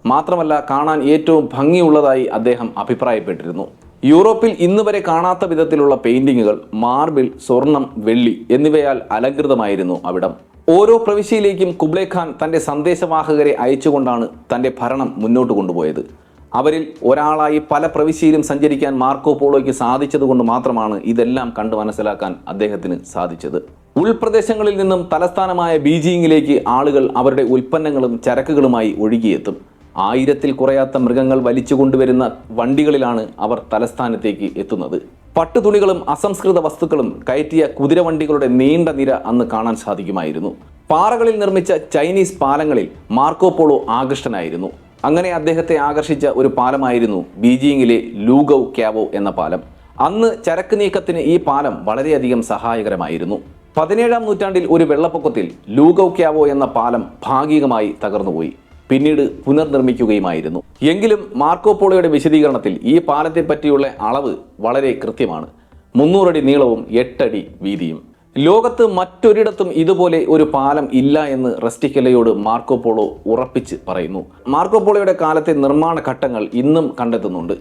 മാത്രമല്ല കാണാൻ ഏറ്റവും ഭംഗിയുള്ളതായി അദ്ദേഹം അഭിപ്രായപ്പെട്ടിരുന്നു. യൂറോപ്പിൽ ഇന്ന് വരെ കാണാത്ത വിധത്തിലുള്ള പെയിന്റിങ്ങുകൾ, മാർബിൾ, സ്വർണം, വെള്ളി എന്നിവയാൽ അലങ്കൃതമായിരുന്നു അവിടം. ഓരോ പ്രവിശ്യയിലേക്കും കുബ്ലൈ ഖാൻ തൻ്റെ സന്ദേശവാഹകരെ അയച്ചുകൊണ്ടാണ് തൻ്റെ ഭരണം മുന്നോട്ട് കൊണ്ടുപോയത്. അവരിൽ ഒരാളായി പല പ്രവിശ്യയിലും സഞ്ചരിക്കാൻ മാർക്കോ പോളോയ്ക്ക് സാധിച്ചതുകൊണ്ട് മാത്രമാണ് ഇതെല്ലാം കണ്ടു മനസ്സിലാക്കാൻ അദ്ദേഹത്തിന് സാധിച്ചത്. ഉൾപ്രദേശങ്ങളിൽ നിന്നും തലസ്ഥാനമായ ബീജിംഗിലേക്ക് ആളുകൾ അവരുടെ ഉൽപ്പന്നങ്ങളും ചരക്കുകളുമായി ഒഴുകിയെത്തും. 1000-ൽ കുറയാത്ത മൃഗങ്ങൾ വലിച്ചു കൊണ്ടുവരുന്ന വണ്ടികളിലാണ് അവർ തലസ്ഥാനത്തേക്ക് എത്തുന്നത്. പട്ടുതുണികളും അസംസ്കൃത വസ്തുക്കളും കയറ്റിയ കുതിരവണ്ടികളുടെ നീണ്ട നിര അന്ന് കാണാൻ സാധിക്കുമായിരുന്നു. പാറകളിൽ നിർമ്മിച്ച ചൈനീസ് പാലങ്ങളിൽ മാർക്കോ പോളോ ആകൃഷ്ടനായിരുന്നു. അങ്ങനെ അദ്ദേഹത്തെ ആകർഷിച്ച ഒരു പാലമായിരുന്നു ബീജിംഗിലെ ലൂഗൌ ക്യാവോ എന്ന പാലം. അന്ന് ചരക്ക് നീക്കത്തിന് ഈ പാലം വളരെയധികം സഹായകരമായിരുന്നു. 17-ാം നൂറ്റാണ്ടിൽ ഒരു വെള്ളപ്പൊക്കത്തിൽ ലൂഗൌ ക്യാവോ എന്ന പാലം ഭാഗികമായി തകർന്നുപോയി. പിന്നീട് പുനർനിർമ്മിക്കുകയുമായിരുന്നു. എങ്കിലും മാർക്കോ പോളോയുടെ വിശദീകരണത്തിൽ ഈ പാലത്തെ പറ്റിയുള്ള അളവ് വളരെ കൃത്യമാണ്. 300 അടി നീളവും 8 അടി വീതിയും. ലോകത്ത് മറ്റൊരിടത്തും ഇതുപോലെ ഒരു പാലം ഇല്ല എന്ന് റെസ്റ്റിക്കെല്ലയോട് മാർക്കോ പോളോ ഉറപ്പിച്ച് പറയുന്നു. മാർക്കോ പോളോയുടെ കാലത്തെ നിർമ്മാണ ഘട്ടങ്ങൾ ഇന്നും കണ്ടെത്തുന്നുണ്ട്.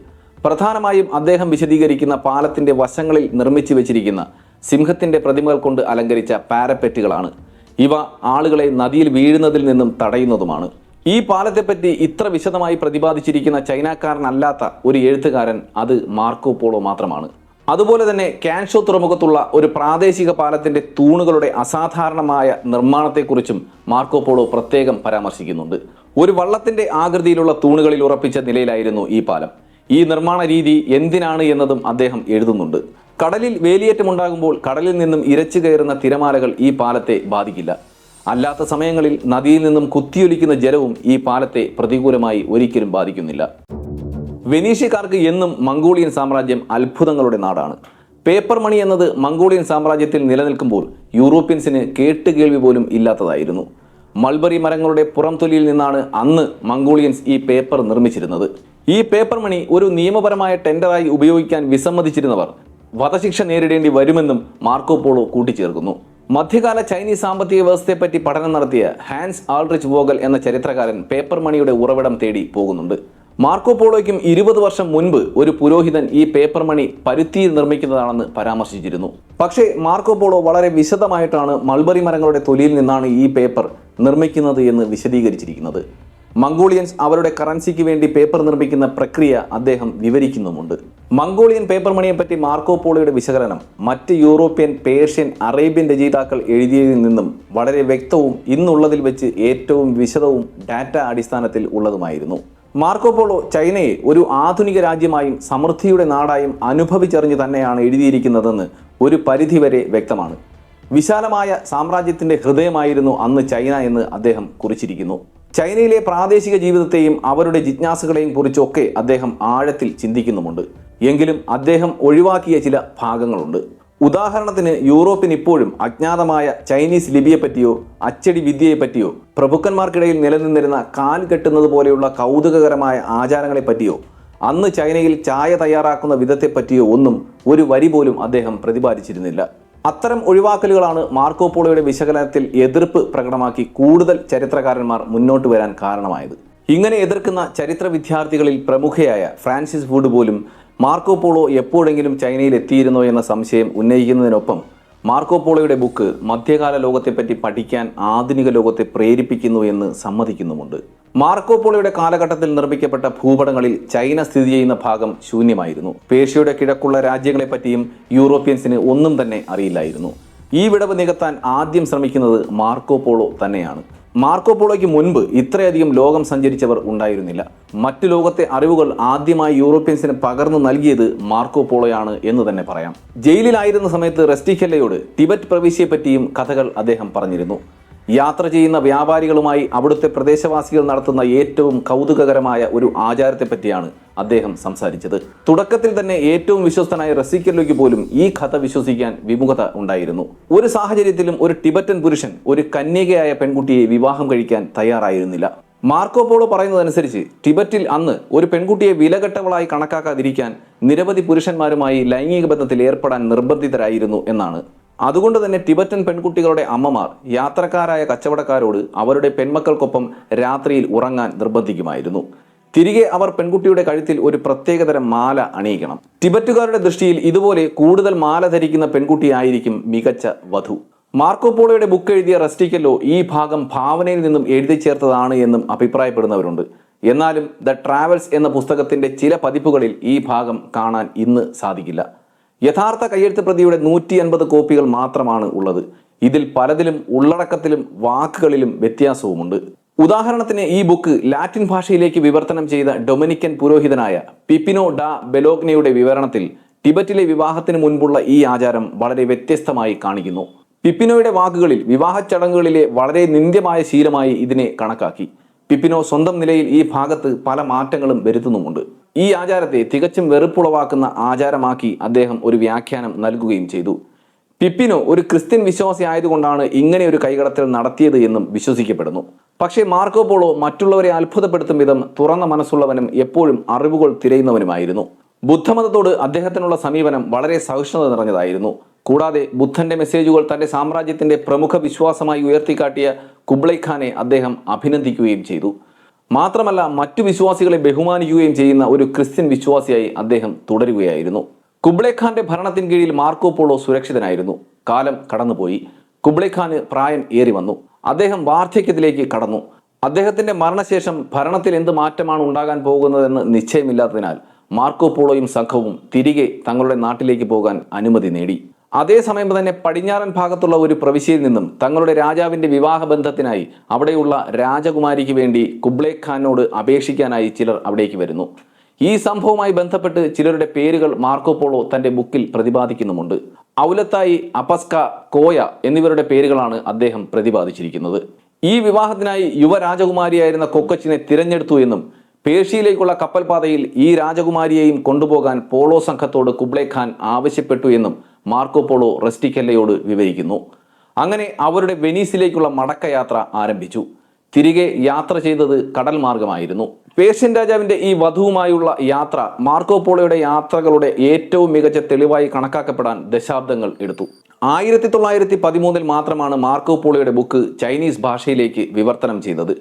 പ്രധാനമായും അദ്ദേഹം വിശദീകരിക്കുന്ന പാലത്തിൻ്റെ വശങ്ങളിൽ നിർമ്മിച്ചു വെച്ചിരിക്കുന്ന സിംഹത്തിൻ്റെ പ്രതിമകൾ കൊണ്ട് അലങ്കരിച്ച പാരപ്പെറ്റുകളാണ്. ഇവ ആളുകളെ നദിയിൽ വീഴുന്നതിൽ നിന്നും തടയുന്നതുമാണ്. ഈ പാലത്തെപ്പറ്റി ഇത്ര വിശദമായി പ്രതിപാദിച്ചിരിക്കുന്ന ചൈനക്കാരനല്ലാത്ത ഒരു എഴുത്തുകാരൻ അത് മാർക്കോ പോളോ മാത്രമാണ്. അതുപോലെ തന്നെ ക്യാൻഷോ തുറമുഖത്തുള്ള ഒരു പ്രാദേശിക പാലത്തിൻ്റെ തൂണുകളുടെ അസാധാരണമായ നിർമ്മാണത്തെക്കുറിച്ചും മാർക്കോ പോളോ പ്രത്യേകം പരാമർശിക്കുന്നുണ്ട്. ഒരു വള്ളത്തിൻ്റെ ആകൃതിയിലുള്ള തൂണുകളിൽ ഉറപ്പിച്ച നിലയിലായിരുന്നു ഈ പാലം. ഈ നിർമ്മാണ രീതി എന്തിനാണ് എന്നതും അദ്ദേഹം എഴുതുന്നുണ്ട്. കടലിൽ വേലിയേറ്റമുണ്ടാകുമ്പോൾ കടലിൽ നിന്നും ഇരച്ചു കയറുന്ന തിരമാലകൾ ഈ പാലത്തെ ബാധിക്കില്ല. അല്ലാത്ത സമയങ്ങളിൽ നദിയിൽ നിന്നും കുത്തിയൊലിക്കുന്ന ജലവും ഈ പാലത്തെ പ്രതികൂലമായി ഒരിക്കലും ബാധിക്കുന്നില്ല. വെനീഷ്യക്കാർക്ക് എന്നും മംഗോളിയൻ സാമ്രാജ്യം അത്ഭുതങ്ങളുടെ നാടാണ്. പേപ്പർ മണി എന്നത് മംഗോളിയൻ സാമ്രാജ്യത്തിൽ നിലനിൽക്കുമ്പോൾ യൂറോപ്യൻസിന് കേട്ടുകേൾവി പോലും ഇല്ലാത്തതായിരുന്നു. മൾബറി മരങ്ങളുടെ പുറംതൊലിയിൽ നിന്നാണ് അന്ന് മംഗോളിയൻസ് ഈ പേപ്പർ നിർമ്മിച്ചിരുന്നത്. ഈ പേപ്പർ മണി ഒരു നിയമപരമായ ടെൻഡറായി ഉപയോഗിക്കാൻ വിസമ്മതിച്ചിരുന്നവർ വധശിക്ഷ നേരിടേണ്ടി വരുമെന്നും മാർക്കോ പോളോ കൂട്ടിച്ചേർക്കുന്നു. മധ്യകാല ചൈനീസ് സാമ്പത്തിക വ്യവസ്ഥയെപ്പറ്റി പഠനം നടത്തിയ ഹാൻസ് ആൾറിച്ച് വോഗൽ എന്ന ചരിത്രകാരൻ പേപ്പർ മണിയുടെ ഉറവിടം തേടി പോകുന്നുണ്ട്. മാർക്കോ പോളോയ്ക്കും 20 വർഷം മുൻപ് ഒരു പുരോഹിതൻ ഈ പേപ്പർ മണി പരുത്തിയിൽ നിർമ്മിക്കുന്നതാണെന്ന് പരാമർശിച്ചിരുന്നു. പക്ഷേ മാർക്കോ പോളോ വളരെ വിശദമായിട്ടാണ് മൾബറി മരങ്ങളുടെ തൊലിയിൽ നിന്നാണ് ഈ പേപ്പർ നിർമ്മിക്കുന്നത് എന്ന് വിശദീകരിച്ചിരിക്കുന്നത്. മംഗോളിയൻസ് അവരുടെ കറൻസിക്ക് വേണ്ടി പേപ്പർ നിർമ്മിക്കുന്ന പ്രക്രിയ അദ്ദേഹം വിവരിക്കുന്നുമുണ്ട്. മംഗോളിയൻ പേപ്പർ മണിയെപ്പറ്റി മാർക്കോ പോളോയുടെ വിശകലനം മറ്റ് യൂറോപ്യൻ, പേർഷ്യൻ, അറേബ്യൻ രചയിതാക്കൾ എഴുതിയതിൽ നിന്നും വളരെ വ്യക്തവും ഇന്നുള്ളതിൽ വെച്ച് ഏറ്റവും വിശദവും ഡാറ്റ അടിസ്ഥാനത്തിൽ ഉള്ളതുമായിരുന്നു. മാർക്കോ പോളോ ചൈനയെ ഒരു ആധുനിക രാജ്യമായും സമൃദ്ധിയുടെ നാടായും അനുഭവിച്ചറിഞ്ഞ് തന്നെയാണ് എഴുതിയിരിക്കുന്നതെന്ന് ഒരു പരിധിവരെ വ്യക്തമാണ്. വിശാലമായ സാമ്രാജ്യത്തിൻ്റെ ഹൃദയമായിരുന്നു അന്ന് ചൈന എന്ന് അദ്ദേഹം കുറിച്ചിരിക്കുന്നു. ചൈനയിലെ പ്രാദേശിക ജീവിതത്തെയും അവരുടെ ജിജ്ഞാസകളെയും കുറിച്ചൊക്കെ അദ്ദേഹം ആഴത്തിൽ ചിന്തിക്കുന്നുമുണ്ട്. എങ്കിലും അദ്ദേഹം ഒഴിവാക്കിയ ചില ഭാഗങ്ങളുണ്ട്. ഉദാഹരണത്തിന് യൂറോപ്പിന് ഇപ്പോഴും അജ്ഞാതമായ ചൈനീസ് ലിപിയെപ്പറ്റിയോ അച്ചടി വിദ്യയെപ്പറ്റിയോ പ്രഭുക്കന്മാർക്കിടയിൽ നിലനിന്നിരുന്ന കാൽ കെട്ടുന്നത് പോലെയുള്ള കൗതുകകരമായ ആചാരങ്ങളെപ്പറ്റിയോ അന്ന് ചൈനയിൽ ചായ തയ്യാറാക്കുന്ന വിധത്തെപ്പറ്റിയോ ഒന്നും ഒരു വരി പോലും അദ്ദേഹം പ്രതിപാദിച്ചിരുന്നില്ല. അത്തരം ഒഴിവാക്കലുകളാണ് മാർക്കോ പോളോയുടെ വിശകലനത്തിൽ എതിർപ്പ് പ്രകടമാക്കി കൂടുതൽ ചരിത്രകാരന്മാർ മുന്നോട്ട് വരാൻ കാരണമായത്. ഇങ്ങനെ എതിർക്കുന്ന ചരിത്ര വിദ്യാർത്ഥികളിൽ പ്രമുഖയായ ഫ്രാൻസിസ് വുഡ് പോലും മാർക്കോ പോളോ എപ്പോഴെങ്കിലും ചൈനയിൽ എത്തിയിരുന്നോ എന്ന സംശയം ഉന്നയിക്കുന്നതിനൊപ്പം മാർക്കോ പോളോയുടെ ബുക്ക് മധ്യകാല ലോകത്തെപ്പറ്റി പഠിക്കാൻ ആധുനിക ലോകത്തെ പ്രേരിപ്പിക്കുന്നു എന്ന് സമ്മതിക്കുന്നുമുണ്ട്. മാർക്കോ പോളോയുടെ കാലഘട്ടത്തിൽ നിർമ്മിക്കപ്പെട്ട ഭൂപടങ്ങളിൽ ചൈന സ്ഥിതി ചെയ്യുന്ന ഭാഗം ശൂന്യമായിരുന്നു. പേർഷ്യയുടെ കിഴക്കുള്ള രാജ്യങ്ങളെപ്പറ്റിയും യൂറോപ്യൻസിന് ഒന്നും തന്നെ അറിയില്ലായിരുന്നു. ഈ വിടവ് നികത്താൻ ആദ്യം ശ്രമിക്കുന്നത് മാർക്കോ പോളോ തന്നെയാണ്. മാർക്കോ പോളോയ്ക്ക് മുൻപ് ഇത്രയധികം ലോകം സഞ്ചരിച്ചവർ ഉണ്ടായിരുന്നില്ല. മറ്റു ലോകത്തെ അറിവുകൾ ആദ്യമായി യൂറോപ്യൻസിന് പകർന്നു നൽകിയത് മാർക്കോ പോളോയാണ് എന്ന് തന്നെ പറയാം. ജയിലിലായിരുന്ന സമയത്ത് റെസ്റ്റിക്കെല്ലയോട് ടിബറ്റ് പ്രവിശ്യയെപ്പറ്റിയും കഥകൾ അദ്ദേഹം പറഞ്ഞിരുന്നു. യാത്ര ചെയ്യുന്ന വ്യാപാരികളുമായി അവിടുത്തെ പ്രദേശവാസികൾ നടത്തുന്ന ഏറ്റവും കൗതുകകരമായ ഒരു ആചാരത്തെപ്പറ്റിയാണ് അദ്ദേഹം സംസാരിച്ചത്. തുടക്കത്തിൽ തന്നെ ഏറ്റവും വിശ്വസ്തനായ റെസ്റ്റിക്കെല്ലോയ്ക്ക് പോലും ഈ കഥ വിശ്വസിക്കാൻ വിമുഖത ഉണ്ടായിരുന്നു. ഒരു സാഹചര്യത്തിലും ഒരു ടിബറ്റൻ പുരുഷൻ ഒരു കന്യകയായ പെൺകുട്ടിയെ വിവാഹം കഴിക്കാൻ തയ്യാറായിരുന്നില്ല. മാർക്കോ പോളോ പറയുന്നതനുസരിച്ച് ടിബറ്റിൽ അന്ന് ഒരു പെൺകുട്ടിയെ വിലകെട്ടവളായി കണക്കാക്കാതിരിക്കാൻ നിരവധി പുരുഷന്മാരുമായി ലൈംഗിക ബന്ധത്തിൽ ഏർപ്പെടാൻ നിർബന്ധിതരായിരുന്നു എന്നാണ്. അതുകൊണ്ട് തന്നെ ടിബറ്റൻ പെൺകുട്ടികളുടെ അമ്മമാർ യാത്രക്കാരായ കച്ചവടക്കാരോട് അവരുടെ പെൺമക്കൾക്കൊപ്പം രാത്രിയിൽ ഉറങ്ങാൻ നിർബന്ധിക്കുമായിരുന്നു. തിരികെ അവർ പെൺകുട്ടിയുടെ കഴുത്തിൽ ഒരു പ്രത്യേകതരം മാല അണിയിക്കണം. ടിബറ്റുകാരുടെ ദൃഷ്ടിയിൽ ഇതുപോലെ കൂടുതൽ മാല ധരിക്കുന്ന പെൺകുട്ടിയായിരിക്കും മികച്ച വധു. മാർക്കോ പോളോയുടെ ബുക്ക് എഴുതിയ റെസ്റ്റിക്കല്ലോ ഈ ഭാഗം ഭാവനയിൽ നിന്നും എഴുതി ചേർത്തതാണ് എന്നും അഭിപ്രായപ്പെടുന്നവരുണ്ട്. എന്നാലും ദ ട്രാവൽസ് എന്ന പുസ്തകത്തിന്റെ ചില പതിപ്പുകളിൽ ഈ ഭാഗം കാണാൻ ഇന്ന് സാധിക്കില്ല. യഥാർത്ഥ കയ്യെഴുത്ത് പ്രതിയുടെ 150 കോപ്പികൾ മാത്രമാണ് ഉള്ളത്. ഇതിൽ പലതിലും ഉള്ളടക്കത്തിലും വാക്കുകളിലും വ്യത്യാസവുമുണ്ട്. ഉദാഹരണത്തിന് ഈ ബുക്ക് ലാറ്റിൻ ഭാഷയിലേക്ക് വിവർത്തനം ചെയ്ത ഡൊമിനിക്കൻ പുരോഹിതനായ പിപ്പിനോ ഡാ ബെലോഗ്നയുടെ വിവരണത്തിൽ ടിബറ്റിലെ വിവാഹത്തിന് മുൻപുള്ള ഈ ആചാരം വളരെ വ്യത്യസ്തമായി കാണിക്കുന്നു. പിപ്പിനോയുടെ വാക്കുകളിൽ വിവാഹ ചടങ്ങുകളിലെ വളരെ നിന്ദ്യമായ ശീലമായി ഇതിനെ കണക്കാക്കി. പിപ്പിനോ സ്വന്തം നിലയിൽ ഈ ഭാഗത്ത് പല മാറ്റങ്ങളും വരുത്തുന്നുമുണ്ട്. ഈ ആചാരത്തെ തികച്ചും വെറുപ്പുളവാക്കുന്ന ആചാരമാക്കി അദ്ദേഹം ഒരു വ്യാഖ്യാനം നൽകുകയും ചെയ്തു. പിപ്പിനോ ഒരു ക്രിസ്ത്യൻ വിശ്വാസി ആയതുകൊണ്ടാണ് ഇങ്ങനെ ഒരു കൈകടത്തൽ നടത്തിയത് എന്നും വിശ്വസിക്കപ്പെടുന്നു. പക്ഷേ മാർക്കോ പോളോ മറ്റുള്ളവരെ അത്ഭുതപ്പെടുത്തും വിധം തുറന്ന മനസ്സുള്ളവനും എപ്പോഴും അറിവുകൾ തിരയുന്നവനുമായിരുന്നു. ബുദ്ധമതത്തോട് അദ്ദേഹത്തിനുള്ള സമീപനം വളരെ സഹിഷ്ണുത നിറഞ്ഞതായിരുന്നു. കൂടാതെ ബുദ്ധന്റെ മെസ്സേജുകൾ തന്റെ സാമ്രാജ്യത്തിന്റെ പ്രമുഖ വിശ്വാസമായി ഉയർത്തിക്കാട്ടിയ കുബ്ലൈ ഖാനെ അദ്ദേഹം അഭിനന്ദിക്കുകയും ചെയ്തു. മാത്രമല്ല മറ്റു വിശ്വാസികളെ ബഹുമാനിക്കുകയും ചെയ്യുന്ന ഒരു ക്രിസ്ത്യൻ വിശ്വാസിയായി അദ്ദേഹം തുടരുകയായിരുന്നു. കുബ്ലൈ ഖാന്റെ ഭരണത്തിന് കീഴിൽ മാർക്കോ പോളോ സുരക്ഷിതനായിരുന്നു. കാലം കടന്നുപോയി. കുബ്ലൈ ഖാന് പ്രായം ഏറി വന്നു. അദ്ദേഹം വാർദ്ധക്യത്തിലേക്ക് കടന്നു. അദ്ദേഹത്തിന്റെ മരണശേഷം ഭരണത്തിൽ എന്ത് മാറ്റമാണ് ഉണ്ടാകാൻ പോകുന്നതെന്ന് നിശ്ചയമില്ലാത്തതിനാൽ മാർക്കോ പോളോയും സംഘവും തിരികെ തങ്ങളുടെ നാട്ടിലേക്ക് പോകാൻ അനുമതി നേടി. അതേസമയം തന്നെ പടിഞ്ഞാറൻ ഭാഗത്തുള്ള ഒരു പ്രവിശ്യയിൽ നിന്നും തങ്ങളുടെ രാജാവിന്റെ വിവാഹബന്ധത്തിനായി അവിടെയുള്ള രാജകുമാരിക്ക് വേണ്ടി കുബ്ലൈ ഖാനോട് അപേക്ഷിക്കാനായി ചിലർ അവിടേക്ക് വരുന്നു. ഈ സംഭവവുമായി ബന്ധപ്പെട്ട് ചിലരുടെ പേരുകൾ മാർക്കോ പോളോ തന്റെ ബുക്കിൽ പ്രതിപാദിക്കുന്നുമുണ്ട്. ഔലത്തായി, അപസ്ക, കോയ എന്നിവരുടെ പേരുകളാണ് അദ്ദേഹം പ്രതിപാദിച്ചിരിക്കുന്നത്. ഈ വിവാഹത്തിനായി യുവരാജകുമാരിയായിരുന്ന കൊക്കച്ചിനെ തിരഞ്ഞെടുത്തു എന്നും പേർഷ്യയിലേക്കുള്ള കപ്പൽപാതയിൽ ഈ രാജകുമാരിയെയും കൊണ്ടുപോകാൻ പോളോ സംഘത്തോട് കുബ്ലൈ ഖാൻ ആവശ്യപ്പെട്ടു എന്നും മാർക്കോ പോളോ റെസ്റ്റിക്കല്ലയോട് വിവരിക്കുന്നു. അങ്ങനെ അവരുടെ വെനീസിലേക്കുള്ള മടക്കയാത്ര ആരംഭിച്ചു. തിരികെ യാത്ര ചെയ്തത് കടൽ മാർഗമായിരുന്നു. പേർഷ്യൻ രാജാവിന്റെ ഈ വധുവുമായുള്ള യാത്ര മാർക്കോ പോളോയുടെ യാത്രകളുടെ ഏറ്റവും മികച്ച തെളിവായി കണക്കാക്കപ്പെടാൻ ദശാബ്ദങ്ങൾ എടുത്തു. 1913 മാത്രമാണ് മാർക്കോ പോളോയുടെ ബുക്ക് ചൈനീസ് ഭാഷയിലേക്ക് വിവർത്തനം ചെയ്തത്.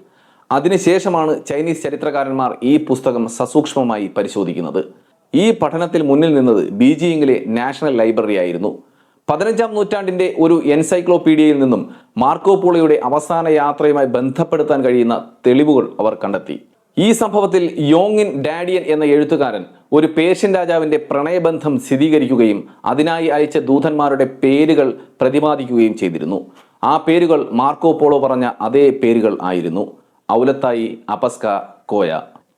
അതിനുശേഷമാണ് ചൈനീസ് ചരിത്രകാരന്മാർ ഈ പുസ്തകം സസൂക്ഷ്മമായി പരിശോധിക്കുന്നത്. ഈ പഠനത്തിൽ മുന്നിൽ നിന്നത് ബീജിംഗിലെ നാഷണൽ ലൈബ്രറി ആയിരുന്നു. 15ാം നൂറ്റാണ്ടിന്റെ ഒരു എൻസൈക്ലോപീഡിയയിൽ നിന്നും മാർക്കോ പോളോയുടെ അവസാന യാത്രയുമായി ബന്ധപ്പെടുത്താൻ കഴിയുന്ന തെളിവുകൾ അവർ കണ്ടെത്തി. ഈ സംഭവത്തിൽ യോങ്ങിൻ ഡാഡിയൻ എന്ന എഴുത്തുകാരൻ ഒരു പേർഷ്യൻ രാജാവിന്റെ പ്രണയബന്ധം സ്ഥിരീകരിക്കുകയും അതിനായി അയച്ച ദൂതന്മാരുടെ പേരുകൾ പ്രതിപാദിക്കുകയും ചെയ്തിരുന്നു. ആ പേരുകൾ മാർക്കോ പോളോ പറഞ്ഞ അതേ പേരുകൾ ആയിരുന്നു: ഔലത്തായി, അപസ്ക, കോയ.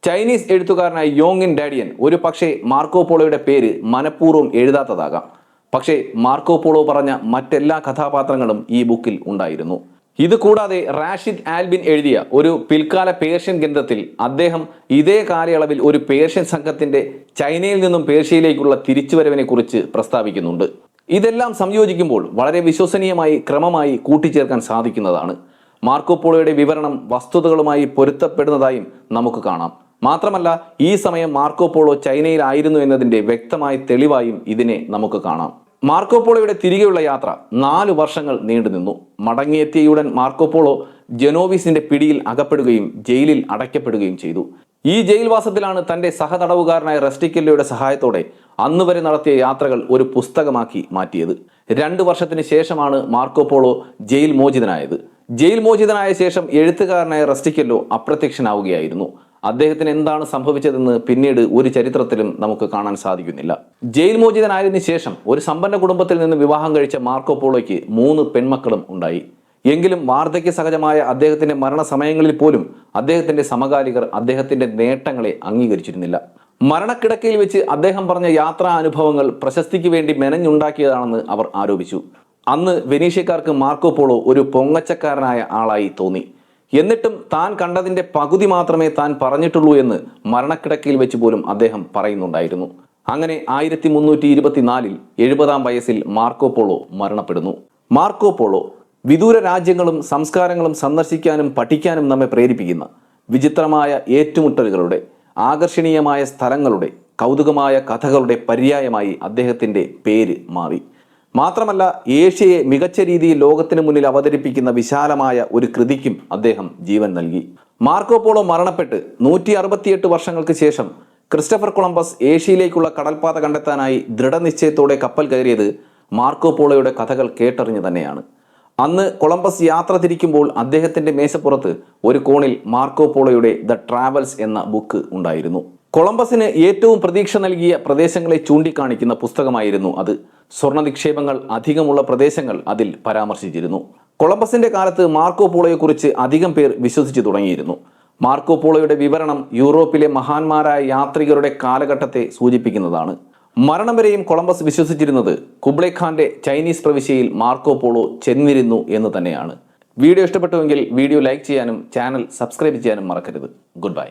ചൈനീസ് എഴുത്തുകാരനായ യോങ്ങിൻ ഡാഡിയൻ ഒരു പക്ഷേ മാർക്കോ പോളോയുടെ പേര് മനഃപൂർവ്വം എഴുതാത്തതാകാം. പക്ഷേ മാർക്കോ പോളോ പറഞ്ഞ മറ്റെല്ലാ കഥാപാത്രങ്ങളും ഈ ബുക്കിൽ ഉണ്ടായിരുന്നു. ഇത് കൂടാതെ റാഷിദ് ആൽബിൻ എഴുതിയ ഒരു പിൽക്കാല പേർഷ്യൻ ഗ്രന്ഥത്തിൽ അദ്ദേഹം ഇതേ കാലയളവിൽ ഒരു പേർഷ്യൻ സംഘത്തിന്റെ ചൈനയിൽ നിന്നും പേർഷ്യയിലേക്കുള്ള തിരിച്ചുവരവിനെ കുറിച്ച് പ്രസ്താവിക്കുന്നുണ്ട്. ഇതെല്ലാം സംയോജിക്കുമ്പോൾ വളരെ വിശ്വസനീയമായി ക്രമമായി കൂട്ടിച്ചേർക്കാൻ സാധിക്കുന്നതാണ്. മാർക്കോ പോളോയുടെ വിവരണം വസ്തുതകളുമായി പൊരുത്തപ്പെടുന്നതായും നമുക്ക് കാണാം. മാത്രമല്ല ഈ സമയം മാർക്കോ പോളോ ചൈനയിലായിരുന്നു എന്നതിന്റെ വ്യക്തമായ തെളിവായും ഇതിനെ നമുക്ക് കാണാം. മാർക്കോ പോളോയുടെ തിരികെയുള്ള യാത്ര 4 വർഷങ്ങൾ നീണ്ടുനിന്നു. മടങ്ങിയെത്തിയയുടൻ മാർക്കോ പോളോ ജനോവീസിന്റെ പിടിയിൽ അകപ്പെടുകയും ജയിലിൽ അടയ്ക്കപ്പെടുകയും ചെയ്തു. ഈ ജയിൽവാസത്തിലാണ് തന്റെ സഹതടവുകാരനായ റെസ്റ്റിക്കല്ലയുടെ സഹായത്തോടെ അന്നുവരെ നടത്തിയ യാത്രകൾ ഒരു പുസ്തകമാക്കി മാറ്റിയത്. 2 വർഷത്തിന് ശേഷമാണ് മാർക്കോ പോളോ ജയിൽ മോചിതനായത്. ജയിൽ മോചിതനായ ശേഷം എഴുത്തുകാരനായ റെസ്റ്റിക്കല്ലോ അപ്രത്യക്ഷനാവുകയായിരുന്നു. അദ്ദേഹത്തിന് എന്താണ് സംഭവിച്ചതെന്ന് പിന്നീട് ഒരു ചരിത്രത്തിലും നമുക്ക് കാണാൻ സാധിക്കുന്നില്ല. ജയിൽ മോചിതനായതിനു ശേഷം ഒരു സമ്പന്ന കുടുംബത്തിൽ നിന്ന് വിവാഹം കഴിച്ച മാർക്കോ പോളോയ്ക്ക് 3 പെൺമക്കളും ഉണ്ടായി. എങ്കിലും വാർദ്ധക്യ സഹജമായ അദ്ദേഹത്തിന്റെ മരണസമയങ്ങളിൽ പോലും അദ്ദേഹത്തിന്റെ സമകാലികർ അദ്ദേഹത്തിന്റെ നേട്ടങ്ങളെ അംഗീകരിച്ചിരുന്നില്ല. മരണക്കിടക്കയിൽ വെച്ച് അദ്ദേഹം പറഞ്ഞ യാത്രാ അനുഭവങ്ങൾ പ്രശസ്തിക്ക് വേണ്ടി മെനഞ്ഞുണ്ടാക്കിയതാണെന്ന് അവർ ആരോപിച്ചു. അന്ന് വെനീഷ്യക്കാർക്ക് മാർക്കോ പോളോ ഒരു പൊങ്ങച്ചക്കാരനായ ആളായി തോന്നി. എന്നിട്ടും താൻ കണ്ടതിന്റെ പകുതി മാത്രമേ താൻ പറഞ്ഞിട്ടുള്ളൂ എന്ന് മരണക്കിടക്കയിൽ വെച്ച് പോലും അദ്ദേഹം പറയുന്നുണ്ടായിരുന്നു. അങ്ങനെ 1324 70-ാം വയസ്സിൽ മാർക്കോ പോളോ മരണപ്പെടുന്നു. മാർക്കോ പോളോ വിദൂര രാജ്യങ്ങളും സംസ്കാരങ്ങളും സന്ദർശിക്കാനും പഠിക്കാനും നമ്മെ പ്രേരിപ്പിക്കുന്ന, വിചിത്രമായ ഏറ്റുമുട്ടലുകളുടെ, ആകർഷണീയമായ സ്ഥലങ്ങളുടെ, കൗതുകമായ കഥകളുടെ പര്യായമായി അദ്ദേഹത്തിൻ്റെ പേര് മാറി. മാത്രമല്ല, ഏഷ്യയെ മികച്ച രീതിയിൽ ലോകത്തിന് മുന്നിൽ അവതരിപ്പിക്കുന്ന വിശാലമായ ഒരു കൃതിക്കും അദ്ദേഹം ജീവൻ നൽകി. മാർക്കോ പോളോ മരണപ്പെട്ട് 168 വർഷങ്ങൾക്ക് ശേഷം ക്രിസ്റ്റഫർ കൊളംബസ് ഏഷ്യയിലേക്കുള്ള കടൽപ്പാത കണ്ടെത്താനായി ദൃഢനിശ്ചയത്തോടെ കപ്പൽ കയറിയത് മാർക്കോ പോളോയുടെ കഥകൾ കേട്ടറിഞ്ഞു തന്നെയാണ്. അന്ന് കൊളംബസ് യാത്ര തിരിക്കുമ്പോൾ അദ്ദേഹത്തിൻ്റെ മേശപ്പുറത്ത് ഒരു കോണിൽ മാർക്കോ പോളോയുടെ ദ ട്രാവൽസ് എന്ന ബുക്ക് ഉണ്ടായിരുന്നു. കൊളംബസിന് ഏറ്റവും പ്രതീക്ഷ നൽകിയ പ്രദേശങ്ങളെ ചൂണ്ടിക്കാണിക്കുന്ന പുസ്തകമായിരുന്നു അത്. സ്വർണ്ണ നിക്ഷേപങ്ങൾ അധികമുള്ള പ്രദേശങ്ങൾ അതിൽ പരാമർശിച്ചിരുന്നു. കൊളംബസിന്റെ കാലത്ത് മാർക്കോ പോളോയെക്കുറിച്ച് അധികം പേർ വിശ്വസിച്ചു തുടങ്ങിയിരുന്നു. മാർക്കോ പോളോയുടെ വിവരണം യൂറോപ്പിലെ മഹാന്മാരായ യാത്രികരുടെ കാലഘട്ടത്തെ സൂചിപ്പിക്കുന്നതാണ്. മരണം വരെയും കൊളംബസ് വിശ്വസിച്ചിരുന്നത് കുബ്ലൈ ഖാന്റെ ചൈനീസ് പ്രവിശ്യയിൽ മാർക്കോ പോളോ ചെന്നിരുന്നു എന്ന് തന്നെയാണ്. വീഡിയോ ഇഷ്ടപ്പെട്ടുവെങ്കിൽ വീഡിയോ ലൈക്ക് ചെയ്യാനും ചാനൽ സബ്സ്ക്രൈബ് ചെയ്യാനും മറക്കരുത്. Good bye.